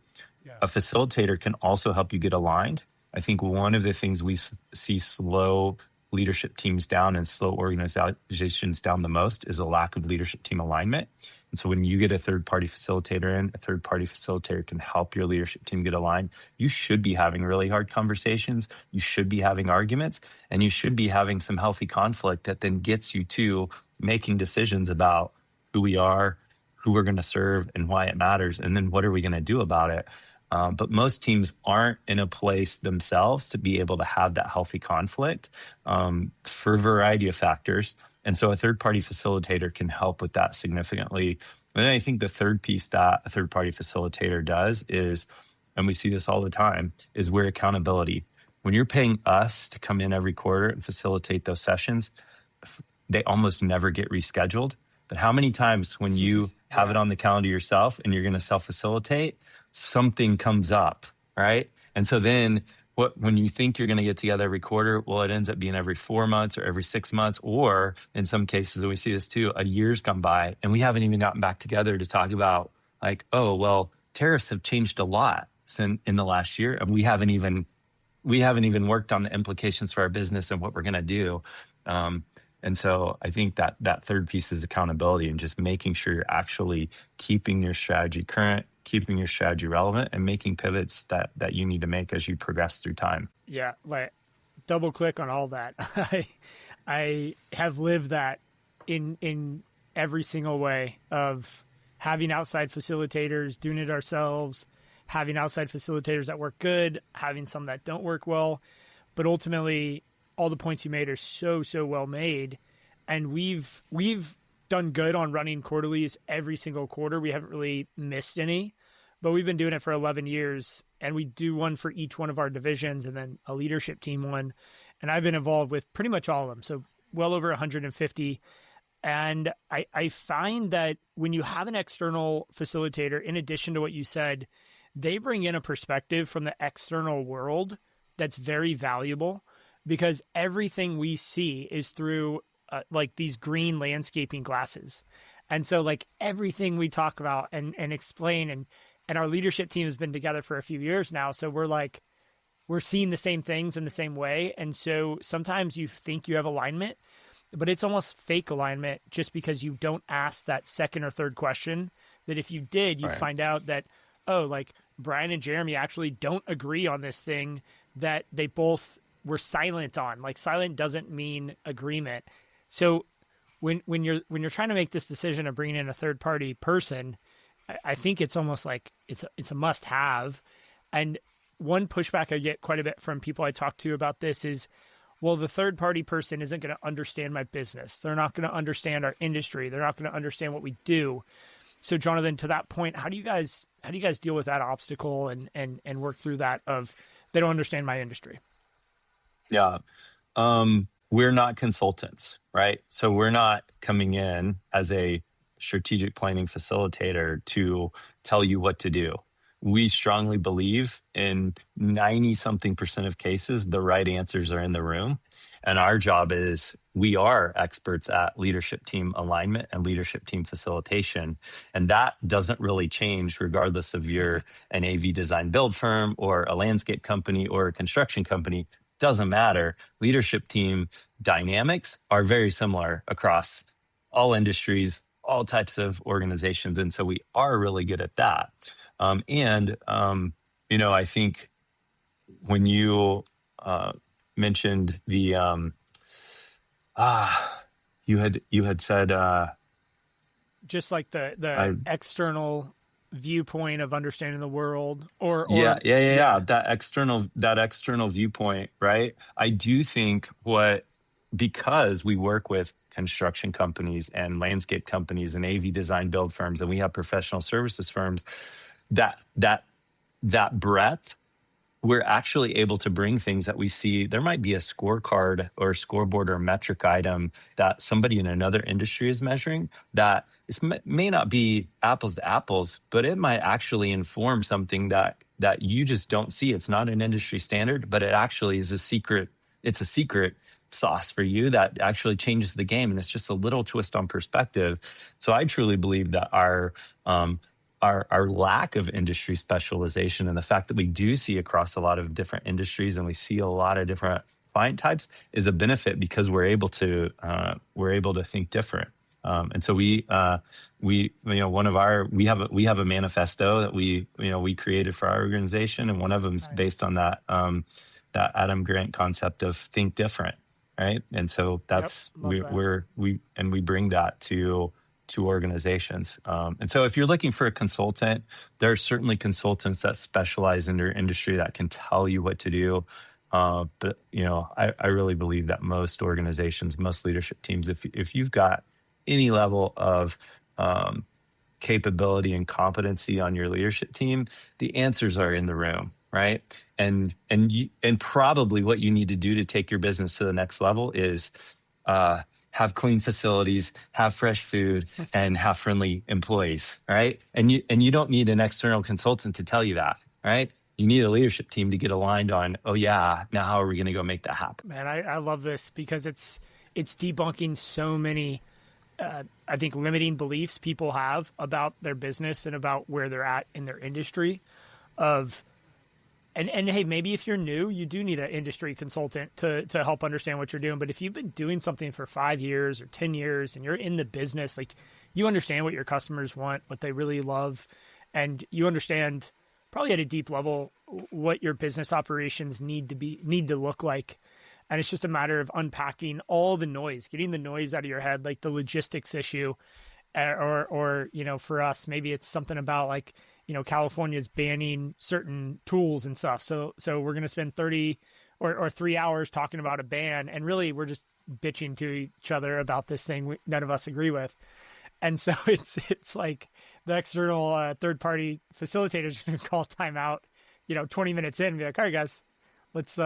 Yeah. A facilitator can also help you get aligned. I think one of the things we see slow leadership teams down and slow organizations down the most is a lack of leadership team alignment. And so when you get a third party facilitator in, a third party facilitator can help your leadership team get aligned. You should be having really hard conversations. You should be having arguments, and you should be having some healthy conflict that then gets you to making decisions about who we are, who we're going to serve, and why it matters. And then what are we going to do about it? But most teams aren't in a place themselves to be able to have that healthy conflict for a variety of factors. And so a third party facilitator can help with that significantly. And then I think the third piece that a third party facilitator does is, and we see this all the time, is where accountability. When you're paying us to come in every quarter and facilitate those sessions, they almost never get rescheduled. But how many times when you have it on the calendar yourself and you're going to self-facilitate, something comes up, right? And so then when you think you're going to get together every quarter, well, it ends up being every 4 months or every 6 months, or in some cases, and we see this too, a year's gone by and we haven't even gotten back together to talk about like, oh, well, tariffs have changed a lot in the last year, and we haven't even worked on the implications for our business and what we're going to do. And so I think that third piece is accountability and just making sure you're actually keeping your strategy current, keeping your strategy relevant, and making pivots that you need to make as you progress through time. Yeah, like double click on all that. I have lived that in every single way of having outside facilitators, doing it ourselves, having outside facilitators that work good, having some that don't work well. But ultimately, all the points you made are so well made. And we've done good on running quarterlies every single quarter. We haven't really missed any, but we've been doing it for 11 years, and we do one for each one of our divisions and then a leadership team one. And I've been involved with pretty much all of them. So well over 150. And I find that when you have an external facilitator, in addition to what you said, they bring in a perspective from the external world that's very valuable, because everything we see is through like these green landscaping glasses. And so like everything we talk about and explain, and our leadership team has been together for a few years now. So we're seeing the same things in the same way. And so sometimes you think you have alignment, but it's almost fake alignment just because you don't ask that second or third question, that if you did, you'd find out that, oh, like Brian and Jeremy actually don't agree on this thing that they both were silent on. Like silent doesn't mean agreement. So when you're trying to make this decision of bringing in a third party person, I think it's almost like it's a must have. And one pushback I get quite a bit from people I talk to about this is, well, the third party person isn't going to understand my business. They're not going to understand our industry. They're not going to understand what we do. So Jonathan, to that point, how do you guys deal with that obstacle and work through that of they don't understand my industry? Yeah. We're not consultants, right? So we're not coming in as a strategic planning facilitator to tell you what to do. We strongly believe in 90-something% of cases, the right answers are in the room. And our job is, we are experts at leadership team alignment and leadership team facilitation. And that doesn't really change regardless of you're an AV design build firm or a landscape company or a construction company. Doesn't matter. Leadership team dynamics are very similar across all industries, all types of organizations. And so we are really good at that. I think when you mentioned the, you had said, just like the external viewpoint of understanding the world, or that external viewpoint, right? I do think because we work with construction companies and landscape companies and AV design build firms, and we have professional services firms, that breadth we're actually able to bring things that we see. There might be a scorecard or a scoreboard or a metric item that somebody in another industry is measuring that may not be apples to apples, but it might actually inform something that you just don't see. It's not an industry standard, but it actually is a secret. It's a secret sauce for you that actually changes the game, and it's just a little twist on perspective. So I truly believe that our lack of industry specialization and the fact that we do see across a lot of different industries and we see a lot of different client types is a benefit because we're able to think different. And so we have a manifesto that we created for our organization, and one of them is based on that Adam Grant concept of think different, right? And so Yep, that's love that. we bring that to organizations. And so if you're looking for a consultant, there are certainly consultants that specialize in their industry that can tell you what to do. But I really believe that most organizations, most leadership teams, if you've got any level of capability and competency on your leadership team, the answers are in the room, right? And probably what you need to do to take your business to the next level is have clean facilities, have fresh food, and have friendly employees, right? And you don't need an external consultant to tell you that, right? You need a leadership team to get aligned on, oh yeah, now how are we going to go make that happen? Man, I love this because it's debunking so many, I think, limiting beliefs people have about their business and about where they're at in their industry. And hey, maybe if you're new, you do need an industry consultant to help understand what you're doing. But if you've been doing something for 5 years or 10 years and you're in the business, like, you understand what your customers want, what they really love, and you understand probably at a deep level what your business operations need to look like. And it's just a matter of unpacking all the noise, getting the noise out of your head, like the logistics issue, or for us, maybe it's something about like, California's banning certain tools and stuff. So we're going to spend 30 or 3 hours talking about a ban. And really we're just bitching to each other about this thing none of us agree with. And so it's like the external third party facilitators going to call timeout, 20 minutes in and be like, all right, guys, let's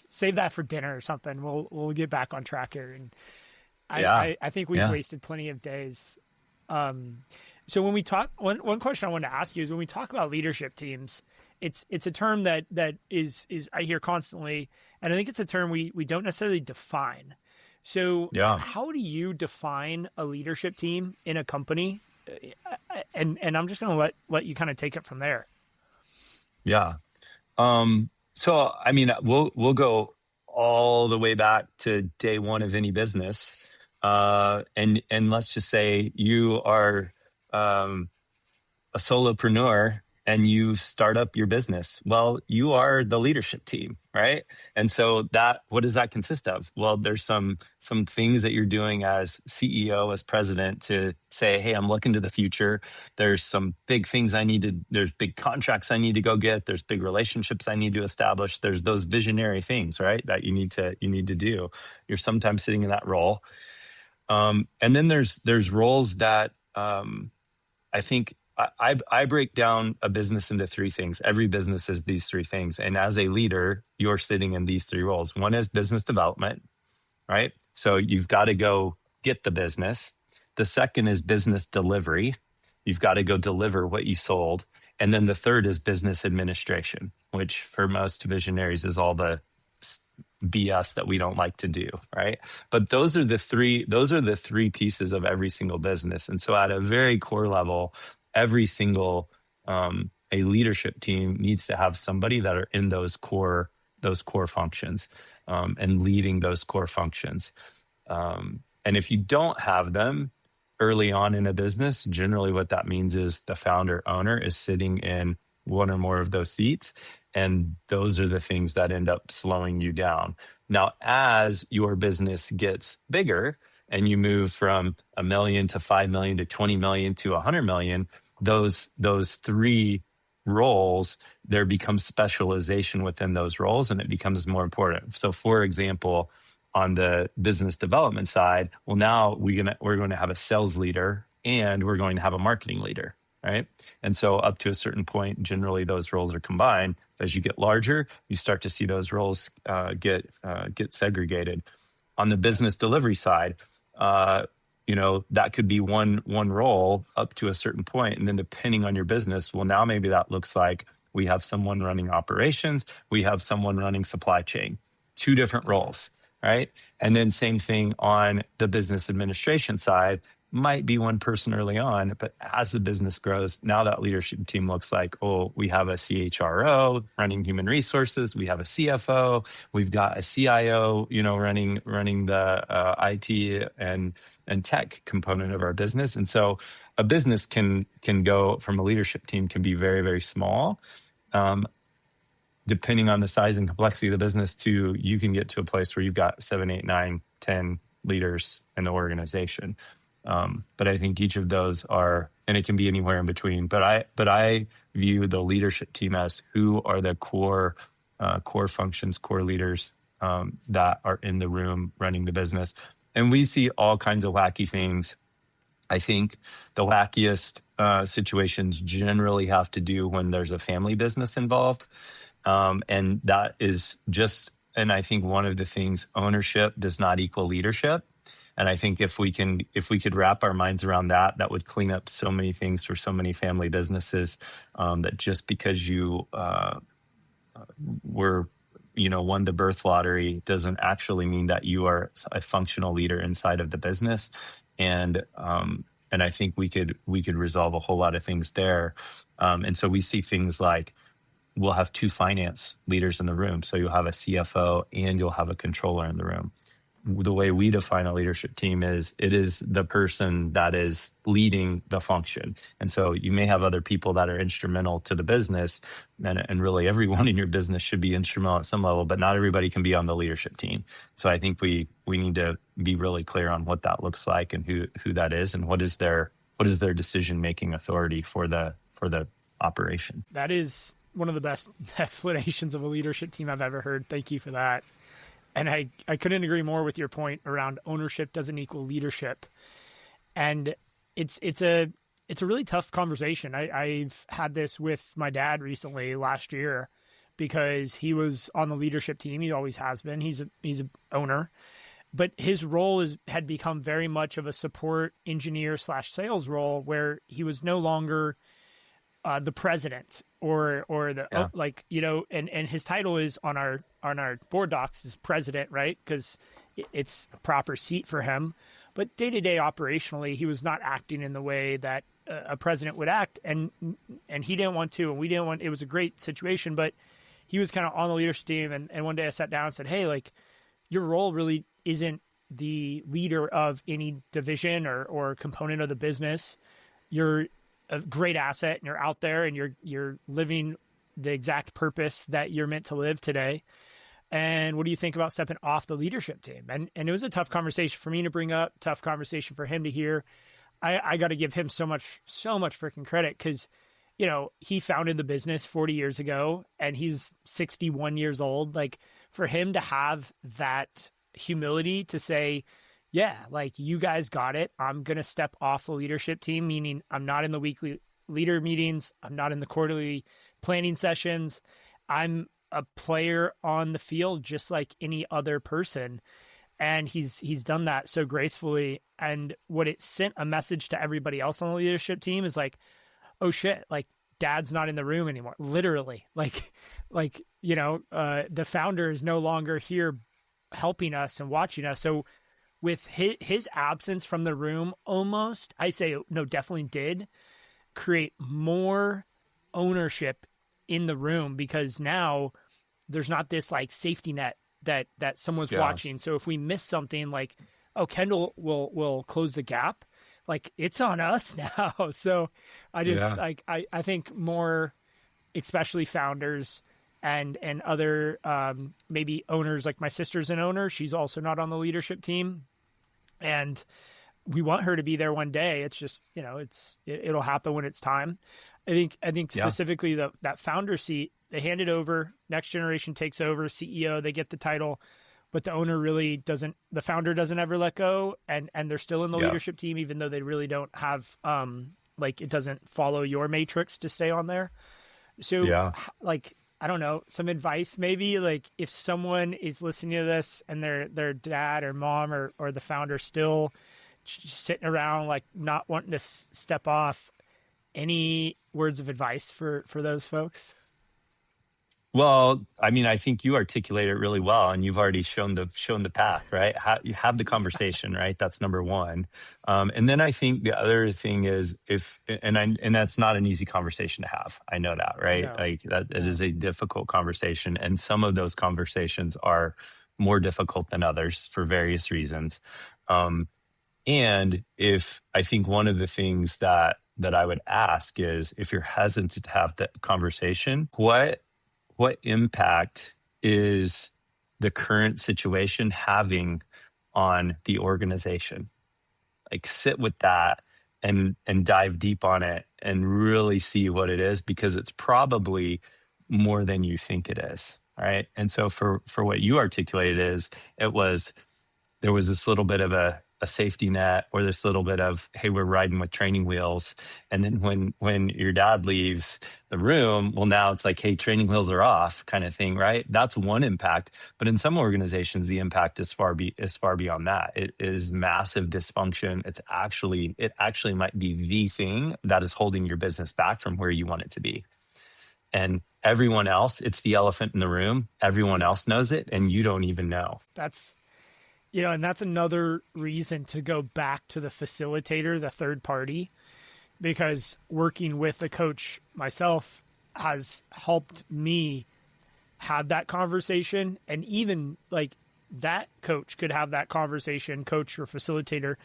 save that for dinner or something. We'll get back on track here. And I think we've wasted plenty of days. So when we talk, one question I wanted to ask you is, when we talk about leadership teams, it's a term that is I hear constantly, and I think it's a term we don't necessarily define. So how do you define a leadership team in a company? And I'm just going to let you kind of take it from there. Yeah. So I mean, we'll go all the way back to day one of any business, and let's just say you are a solopreneur and you start up your business. Well, you are the leadership team, right? And so what does that consist of? Well, there's some things that you're doing as CEO, as president, to say, hey, I'm looking to the future. There's some big things there's big contracts I need to go get. There's big relationships I need to establish. There's those visionary things, right, that you need to do. You're sometimes sitting in that role. And then there's roles that I think I break down a business into three things. Every business is these three things. And as a leader, you're sitting in these three roles. One is business development, right? So you've got to go get the business. The second is business delivery. You've got to go deliver what you sold. And then the third is business administration, which for most visionaries is all the BS that we don't like to do, right? But those are the three pieces of every single business. And so at a very core level, every single a leadership team needs to have somebody that are in those core functions and leading those core functions. And if you don't have them early on in a business, generally what that means is the founder owner is sitting in one or more of those seats. And those are the things that end up slowing you down. Now, as your business gets bigger and you move from $1 million to $5 million to $20 million to $100 million, those three roles, there becomes specialization within those roles, and it becomes more important. So, for example, on the business development side, well, now we're going to have a sales leader and we're going to have a marketing leader, right? And so up to a certain point, generally those roles are combined. As you get larger, you start to see those roles get segregated. On the Yeah. business delivery side, uh, that could be one role up to a certain point, and then depending on your business, well, now maybe that looks like we have someone running operations, we have someone running supply chain, two different Mm-hmm. roles, right? And then same thing on the business administration side, might be one person early on, but as the business grows, now that leadership team looks like, oh, we have a CHRO running human resources, we have a CFO, we've got a CIO, running the IT and tech component of our business. And so a business can go from a leadership team can be very, very small. Um, Depending on the size and complexity of the business, too, you can get to a place where you've got 7, 8, 9, 10 leaders in the organization. But I think each of those are, and it can be anywhere in between. But I view the leadership team as who are the core functions, core leaders that are in the room running the business. And we see all kinds of wacky things. I think the wackiest situations generally have to do when there's a family business involved. And that is just, and I think one of the things, ownership does not equal leadership. And I think if we could wrap our minds around that, that would clean up so many things for so many family businesses. That just because you were, won the birth lottery doesn't actually mean that you are a functional leader inside of the business. And I think we could resolve a whole lot of things there. And so we see things like, we'll have two finance leaders in the room. So you'll have a CFO and you'll have a controller in the room. The way we define a leadership team is it is the person that is leading the function. And so you may have other people that are instrumental to the business, and really everyone in your business should be instrumental at some level, but not everybody can be on the leadership team. So I think we need to be really clear on what that looks like and who that is and what is their decision-making authority for the operation. That is one of the best explanations of a leadership team I've ever heard. Thank you for that. And I couldn't agree more with your point around ownership doesn't equal leadership. And it's a really tough conversation. I've had this with my dad recently last year because he was on the leadership team. He always has been. He's a owner, but his role had become very much of a support engineer / sales role where he was no longer the president or the and his title is on our board docs is president, right? Because it's a proper seat for him. But day to day operationally, he was not acting in the way that a president would act, and he didn't want to, and we didn't want. It was a great situation, but he was kind of on the leadership team. And one day I sat down and said, "Hey, like your role really isn't the leader of any division or component of the business. You're a great asset and you're out there and you're living the exact purpose that you're meant to live today. And what do you think about stepping off the leadership team?" And it was a tough conversation for me to bring up, tough conversation for him to hear. I got to give him so much freaking credit because, he founded the business 40 years ago and he's 61 years old. Like for him to have that humility to say, yeah, like you guys got it. I'm going to step off the leadership team, meaning I'm not in the weekly leader meetings. I'm not in the quarterly planning sessions. I'm a player on the field just like any other person. And he's done that so gracefully. And what it sent a message to everybody else on the leadership team is like, oh shit, like dad's not in the room anymore. Literally the founder is no longer here helping us and watching us. So with his absence from the room, almost, I say, no, definitely did create more ownership in the room because now there's not this like safety net that someone's watching. So if we miss something like, oh, Kendall will close the gap, like it's on us now. So I just I think more, especially founders and other maybe owners, like my sister's an owner. She's also not on the leadership team. And we want her to be there one day. It's just, it'll happen when it's time. I think specifically that founder seat, they hand it over, next generation takes over, CEO, they get the title, but the owner really doesn't, the founder doesn't ever let go. And they're still in the leadership team, even though they really don't have, it doesn't follow your matrix to stay on there. So I don't know, some advice maybe, like if someone is listening to this and their dad or mom or the founder still sitting around like not wanting to step off, any words of advice for those folks? Well, I mean, I think you articulate it really well, and you've already shown the path, right? You have the conversation, right? That's number one. And then I think the other thing is and that's not an easy conversation to have. I know that, right? No, Like that it no. is a difficult conversation, and some of those conversations are more difficult than others for various reasons. And if I think one of the things that I would ask is if you're hesitant to have that conversation, what impact is the current situation having on the organization? Like sit with that and dive deep on it and really see what it is, because it's probably more than you think it is. Right. And so for what you articulated is it was there was this little bit of a safety net, or this little bit of, hey, we're riding with training wheels. And then when your dad leaves the room, well, now it's like, hey, training wheels are off kind of thing, right? That's one impact. But in some organizations, the impact is far beyond that. It is massive dysfunction. It actually might be the thing that is holding your business back from where you want it to be. And everyone else, it's the elephant in the room. Everyone Yeah. else knows it, and you don't even know. That's, and that's another reason to go back to the facilitator, the third party, because working with a coach myself has helped me have that conversation. And even like that coach could have that conversation, coach or facilitator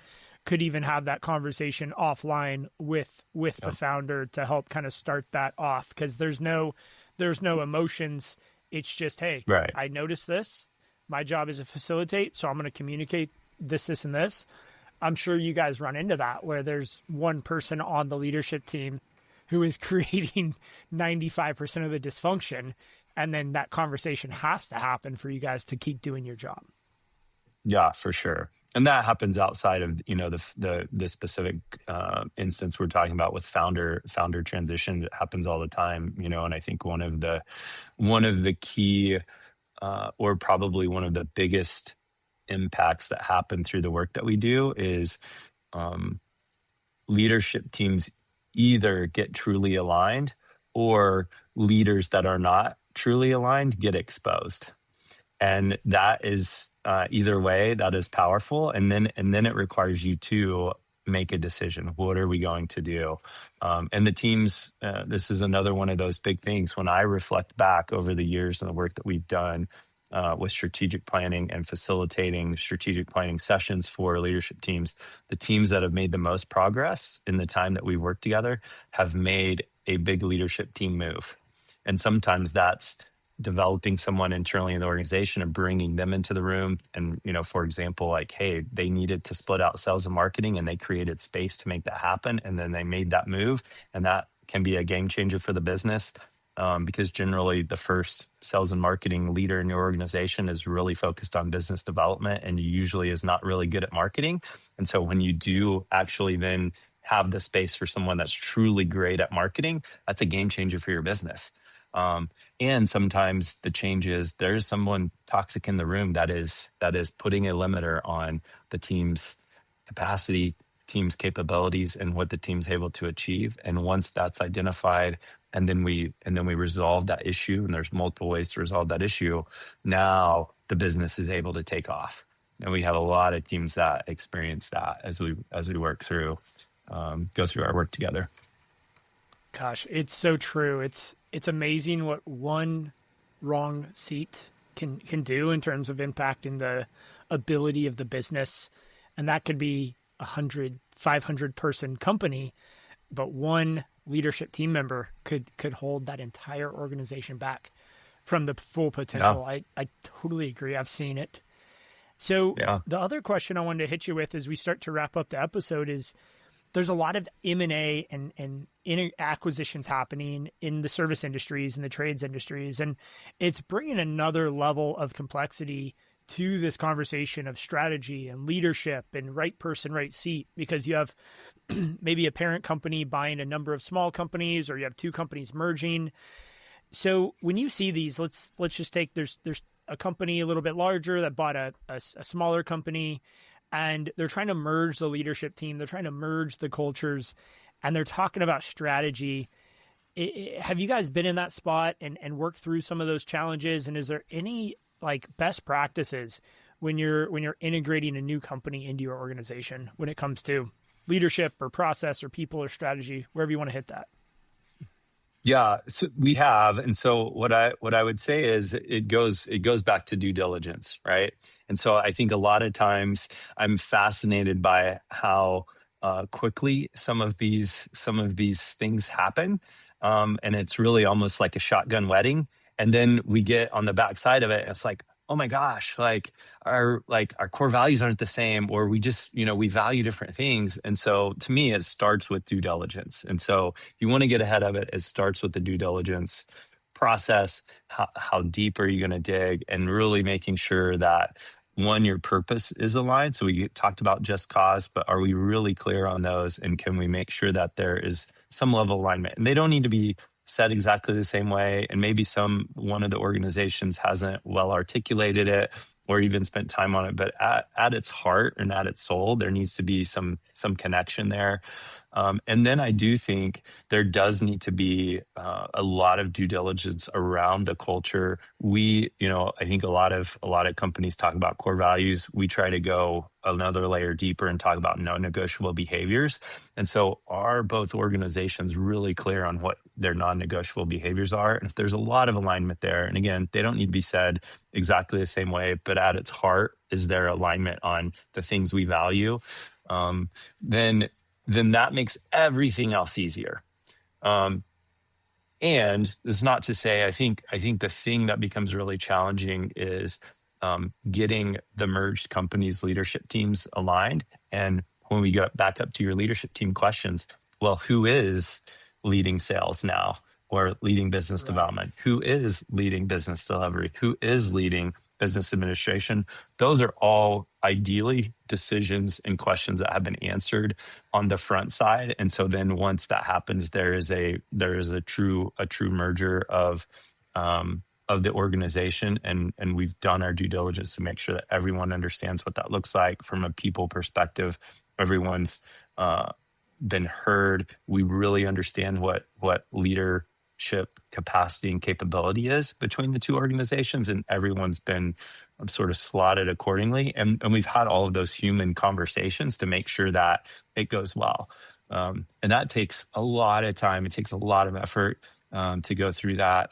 could even have that conversation offline with the founder to help kind of start that off, because there's no emotions. It's just, hey, Right. I noticed this. My job is to facilitate, so I'm going to communicate this, and this. I'm sure you guys run into that where there's one person on the leadership team who is creating 95% of the dysfunction, and then that conversation has to happen for you guys to keep doing your job. Yeah, for sure. And that happens outside of the specific instance we're talking about with founder transition. It happens all the time, and I think one of the key or probably one of the biggest impacts that happen through the work that we do is leadership teams either get truly aligned, or leaders that are not truly aligned get exposed. And that is either way, that is powerful. And then it requires you to make a decision. What are we going to do? And the teams, this is another one of those big things. When I reflect back over the years and the work that we've done with strategic planning and facilitating strategic planning sessions for leadership teams, the teams that have made the most progress in the time that we've worked together have made a big leadership team move. And sometimes that's developing someone internally in the organization and bringing them into the room. And, for example, like, hey, they needed to split out sales and marketing, and they created space to make that happen. And then they made that move, and that can be a game changer for the business. Because generally the first sales and marketing leader in your organization is really focused on business development and usually is not really good at marketing. And so when you do actually then have the space for someone that's truly great at marketing, that's a game changer for your business. And sometimes the change is there's someone toxic in the room that is putting a limiter on the team's capacity, team's capabilities, and what the team's able to achieve. And once that's identified, and then we resolve that issue, and there's multiple ways to resolve that issue, now the business is able to take off. And we have a lot of teams that experience that as we work through go through our work together. Gosh, it's so true. It's amazing what one wrong seat can do in terms of impacting the ability of the business. And that could be 100, 500 person company, but one leadership team member could hold that entire organization back from the full potential. Yeah. I totally agree. I've seen it. So The other question I wanted to hit you with as we start to wrap up the episode is, there's a lot of M&A and acquisitions happening in the service industries and the trades industries. And it's bringing another level of complexity to this conversation of strategy and leadership and right person, right seat, because you have maybe a parent company buying a number of small companies, or you have two companies merging. So when you see these, let's just take there's a company a little bit larger that bought a smaller company, and they're trying to merge the leadership team. They're trying to merge the cultures, and they're talking about strategy. Have you guys been in that spot and worked through some of those challenges? And is there any like best practices when you're integrating a new company into your organization when it comes to leadership or process or people or strategy, wherever you want to hit that? Yeah, so we have, and so what I would say is it goes back to due diligence, right? And so I think a lot of times I'm fascinated by how quickly some of these things happen, and it's really almost like a shotgun wedding. And then we get on the backside of it, and it's like, oh my gosh, like our core values aren't the same, or we just we value different things. And so to me, it starts with due diligence. And so you want to get ahead of it, it starts with the due diligence process. How deep are you going to dig, and really making sure that one, your purpose is aligned. So we talked about just cause, but are we really clear on those, and can we make sure that there is some level of alignment? And they don't need to be said exactly the same way, and maybe one of the organizations hasn't well articulated it or even spent time on it, but at its heart and at its soul, there needs to be some connection there. And then I do think there does need to be a lot of due diligence around the culture. I think a lot of companies talk about core values. We try to go another layer deeper and talk about non-negotiable behaviors. And so are both organizations really clear on what their non-negotiable behaviors are? And if there's a lot of alignment there, and again, they don't need to be said exactly the same way, but at its heart is their alignment on the things we value, um, then that makes everything else easier. Um, and this is not to say I think the thing that becomes really challenging is getting the merged companies' leadership teams aligned. And when we go back up to your leadership team questions, well, who is leading sales now, or leading business Right. development? Who is leading business delivery? Who is leading business administration? Those are all ideally decisions and questions that have been answered on the front side. And so then once that happens, there is a true merger of the organization, and we've done our due diligence to make sure that everyone understands what that looks like from a people perspective. Everyone's been heard. We really understand what leadership capacity and capability is between the two organizations, and everyone's been sort of slotted accordingly. And we've had all of those human conversations to make sure that it goes well. And that takes a lot of time. It takes a lot of effort to go through that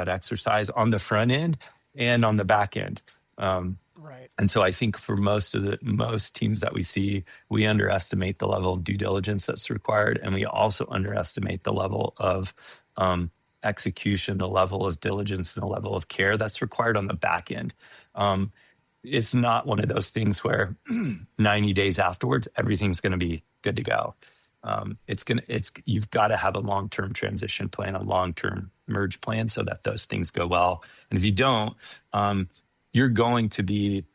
exercise on the front end and on the back end. Right. And so I think for most teams that we see, we underestimate the level of due diligence that's required, and we also underestimate the level of execution, the level of diligence, and the level of care that's required on the back end. It's not one of those things where 90 days afterwards everything's going to be good to go. You've got to have a long-term transition plan, a long-term merge plan, so that those things go well. And if you don't, you're going to be,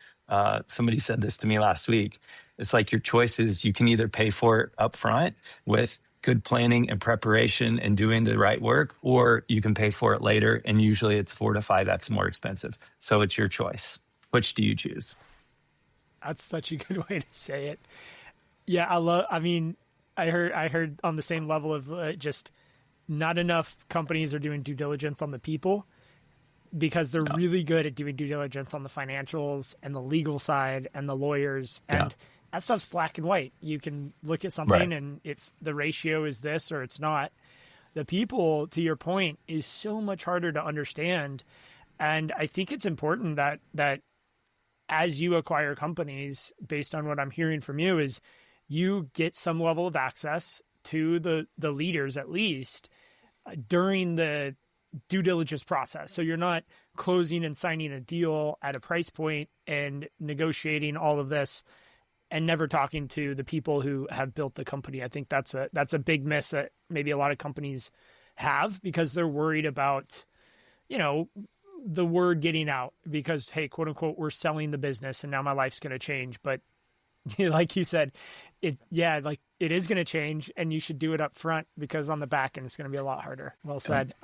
somebody said this to me last week. It's like your choices, you can either pay for it up front with good planning and preparation and doing the right work, or you can pay for it later. And usually it's 4 to 5x more expensive. So it's your choice. Which do you choose? That's such a good way to say it. Yeah, I mean, I heard on the same level of just not enough companies are doing due diligence on the people, because they're Yeah. really good at doing due diligence on the financials and the legal side and the lawyers. Yeah. And that stuff's black and white. You can look at Right. something, and if the ratio is this or it's not, the people, to your point, is so much harder to understand. And I think it's important that as you acquire companies, based on what I'm hearing from you, is you get some level of access to the leaders, at least during the due diligence process. So you're not closing and signing a deal at a price point and negotiating all of this and never talking to the people who have built the company. I think that's a big miss that maybe a lot of companies have, because they're worried about, you know, the word getting out, because, hey, quote unquote, we're selling the business and now my life's going to change. But like you said, it is going to change, and you should do it up front, because on the back end, it's going to be a lot harder. Well said.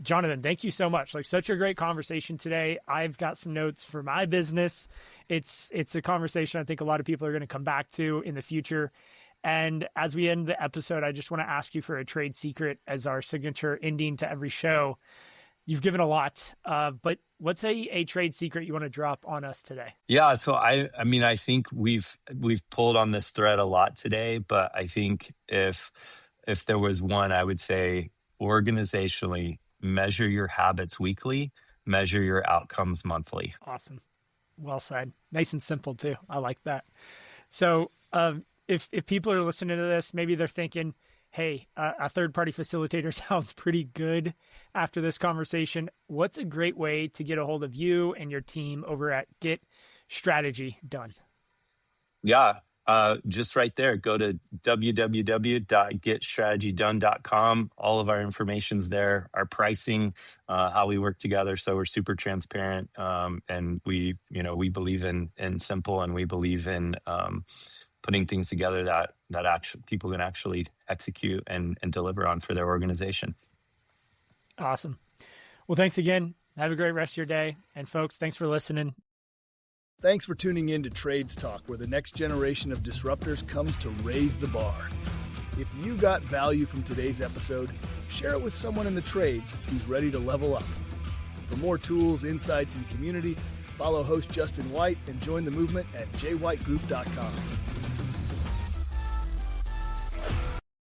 Jonathan, thank you so much. Like, such a great conversation today. I've got some notes for my business. It's a conversation I think a lot of people are going to come back to in the future. And as we end the episode, I just want to ask you for a trade secret as our signature ending to every show. You've given a lot, but what's a trade secret you want to drop on us today? Yeah, so I mean, I think we've pulled on this thread a lot today, but I think if there was one, I would say organizationally, measure your habits weekly, measure your outcomes monthly. Awesome. Well said. Nice and simple too. I like that. So if people are listening to this, maybe they're thinking, hey, a third-party facilitator sounds pretty good after this conversation. What's a great way to get a hold of you and your team over at Get Strategy Done? Yeah, just right there. Go to www.getstrategydone.com. All of our information's there, our pricing, how we work together. So we're super transparent. And we believe in simple, and we believe in putting things together that actually people can actually execute and deliver on for their organization. Awesome. Well, thanks again. Have a great rest of your day. And folks, thanks for listening. Thanks for tuning in to Trades Talk, where the next generation of disruptors comes to raise the bar. If you got value from today's episode, share it with someone in the trades who's ready to level up. For more tools, insights, and community, follow host Justin White and join the movement at jwhitegroup.com.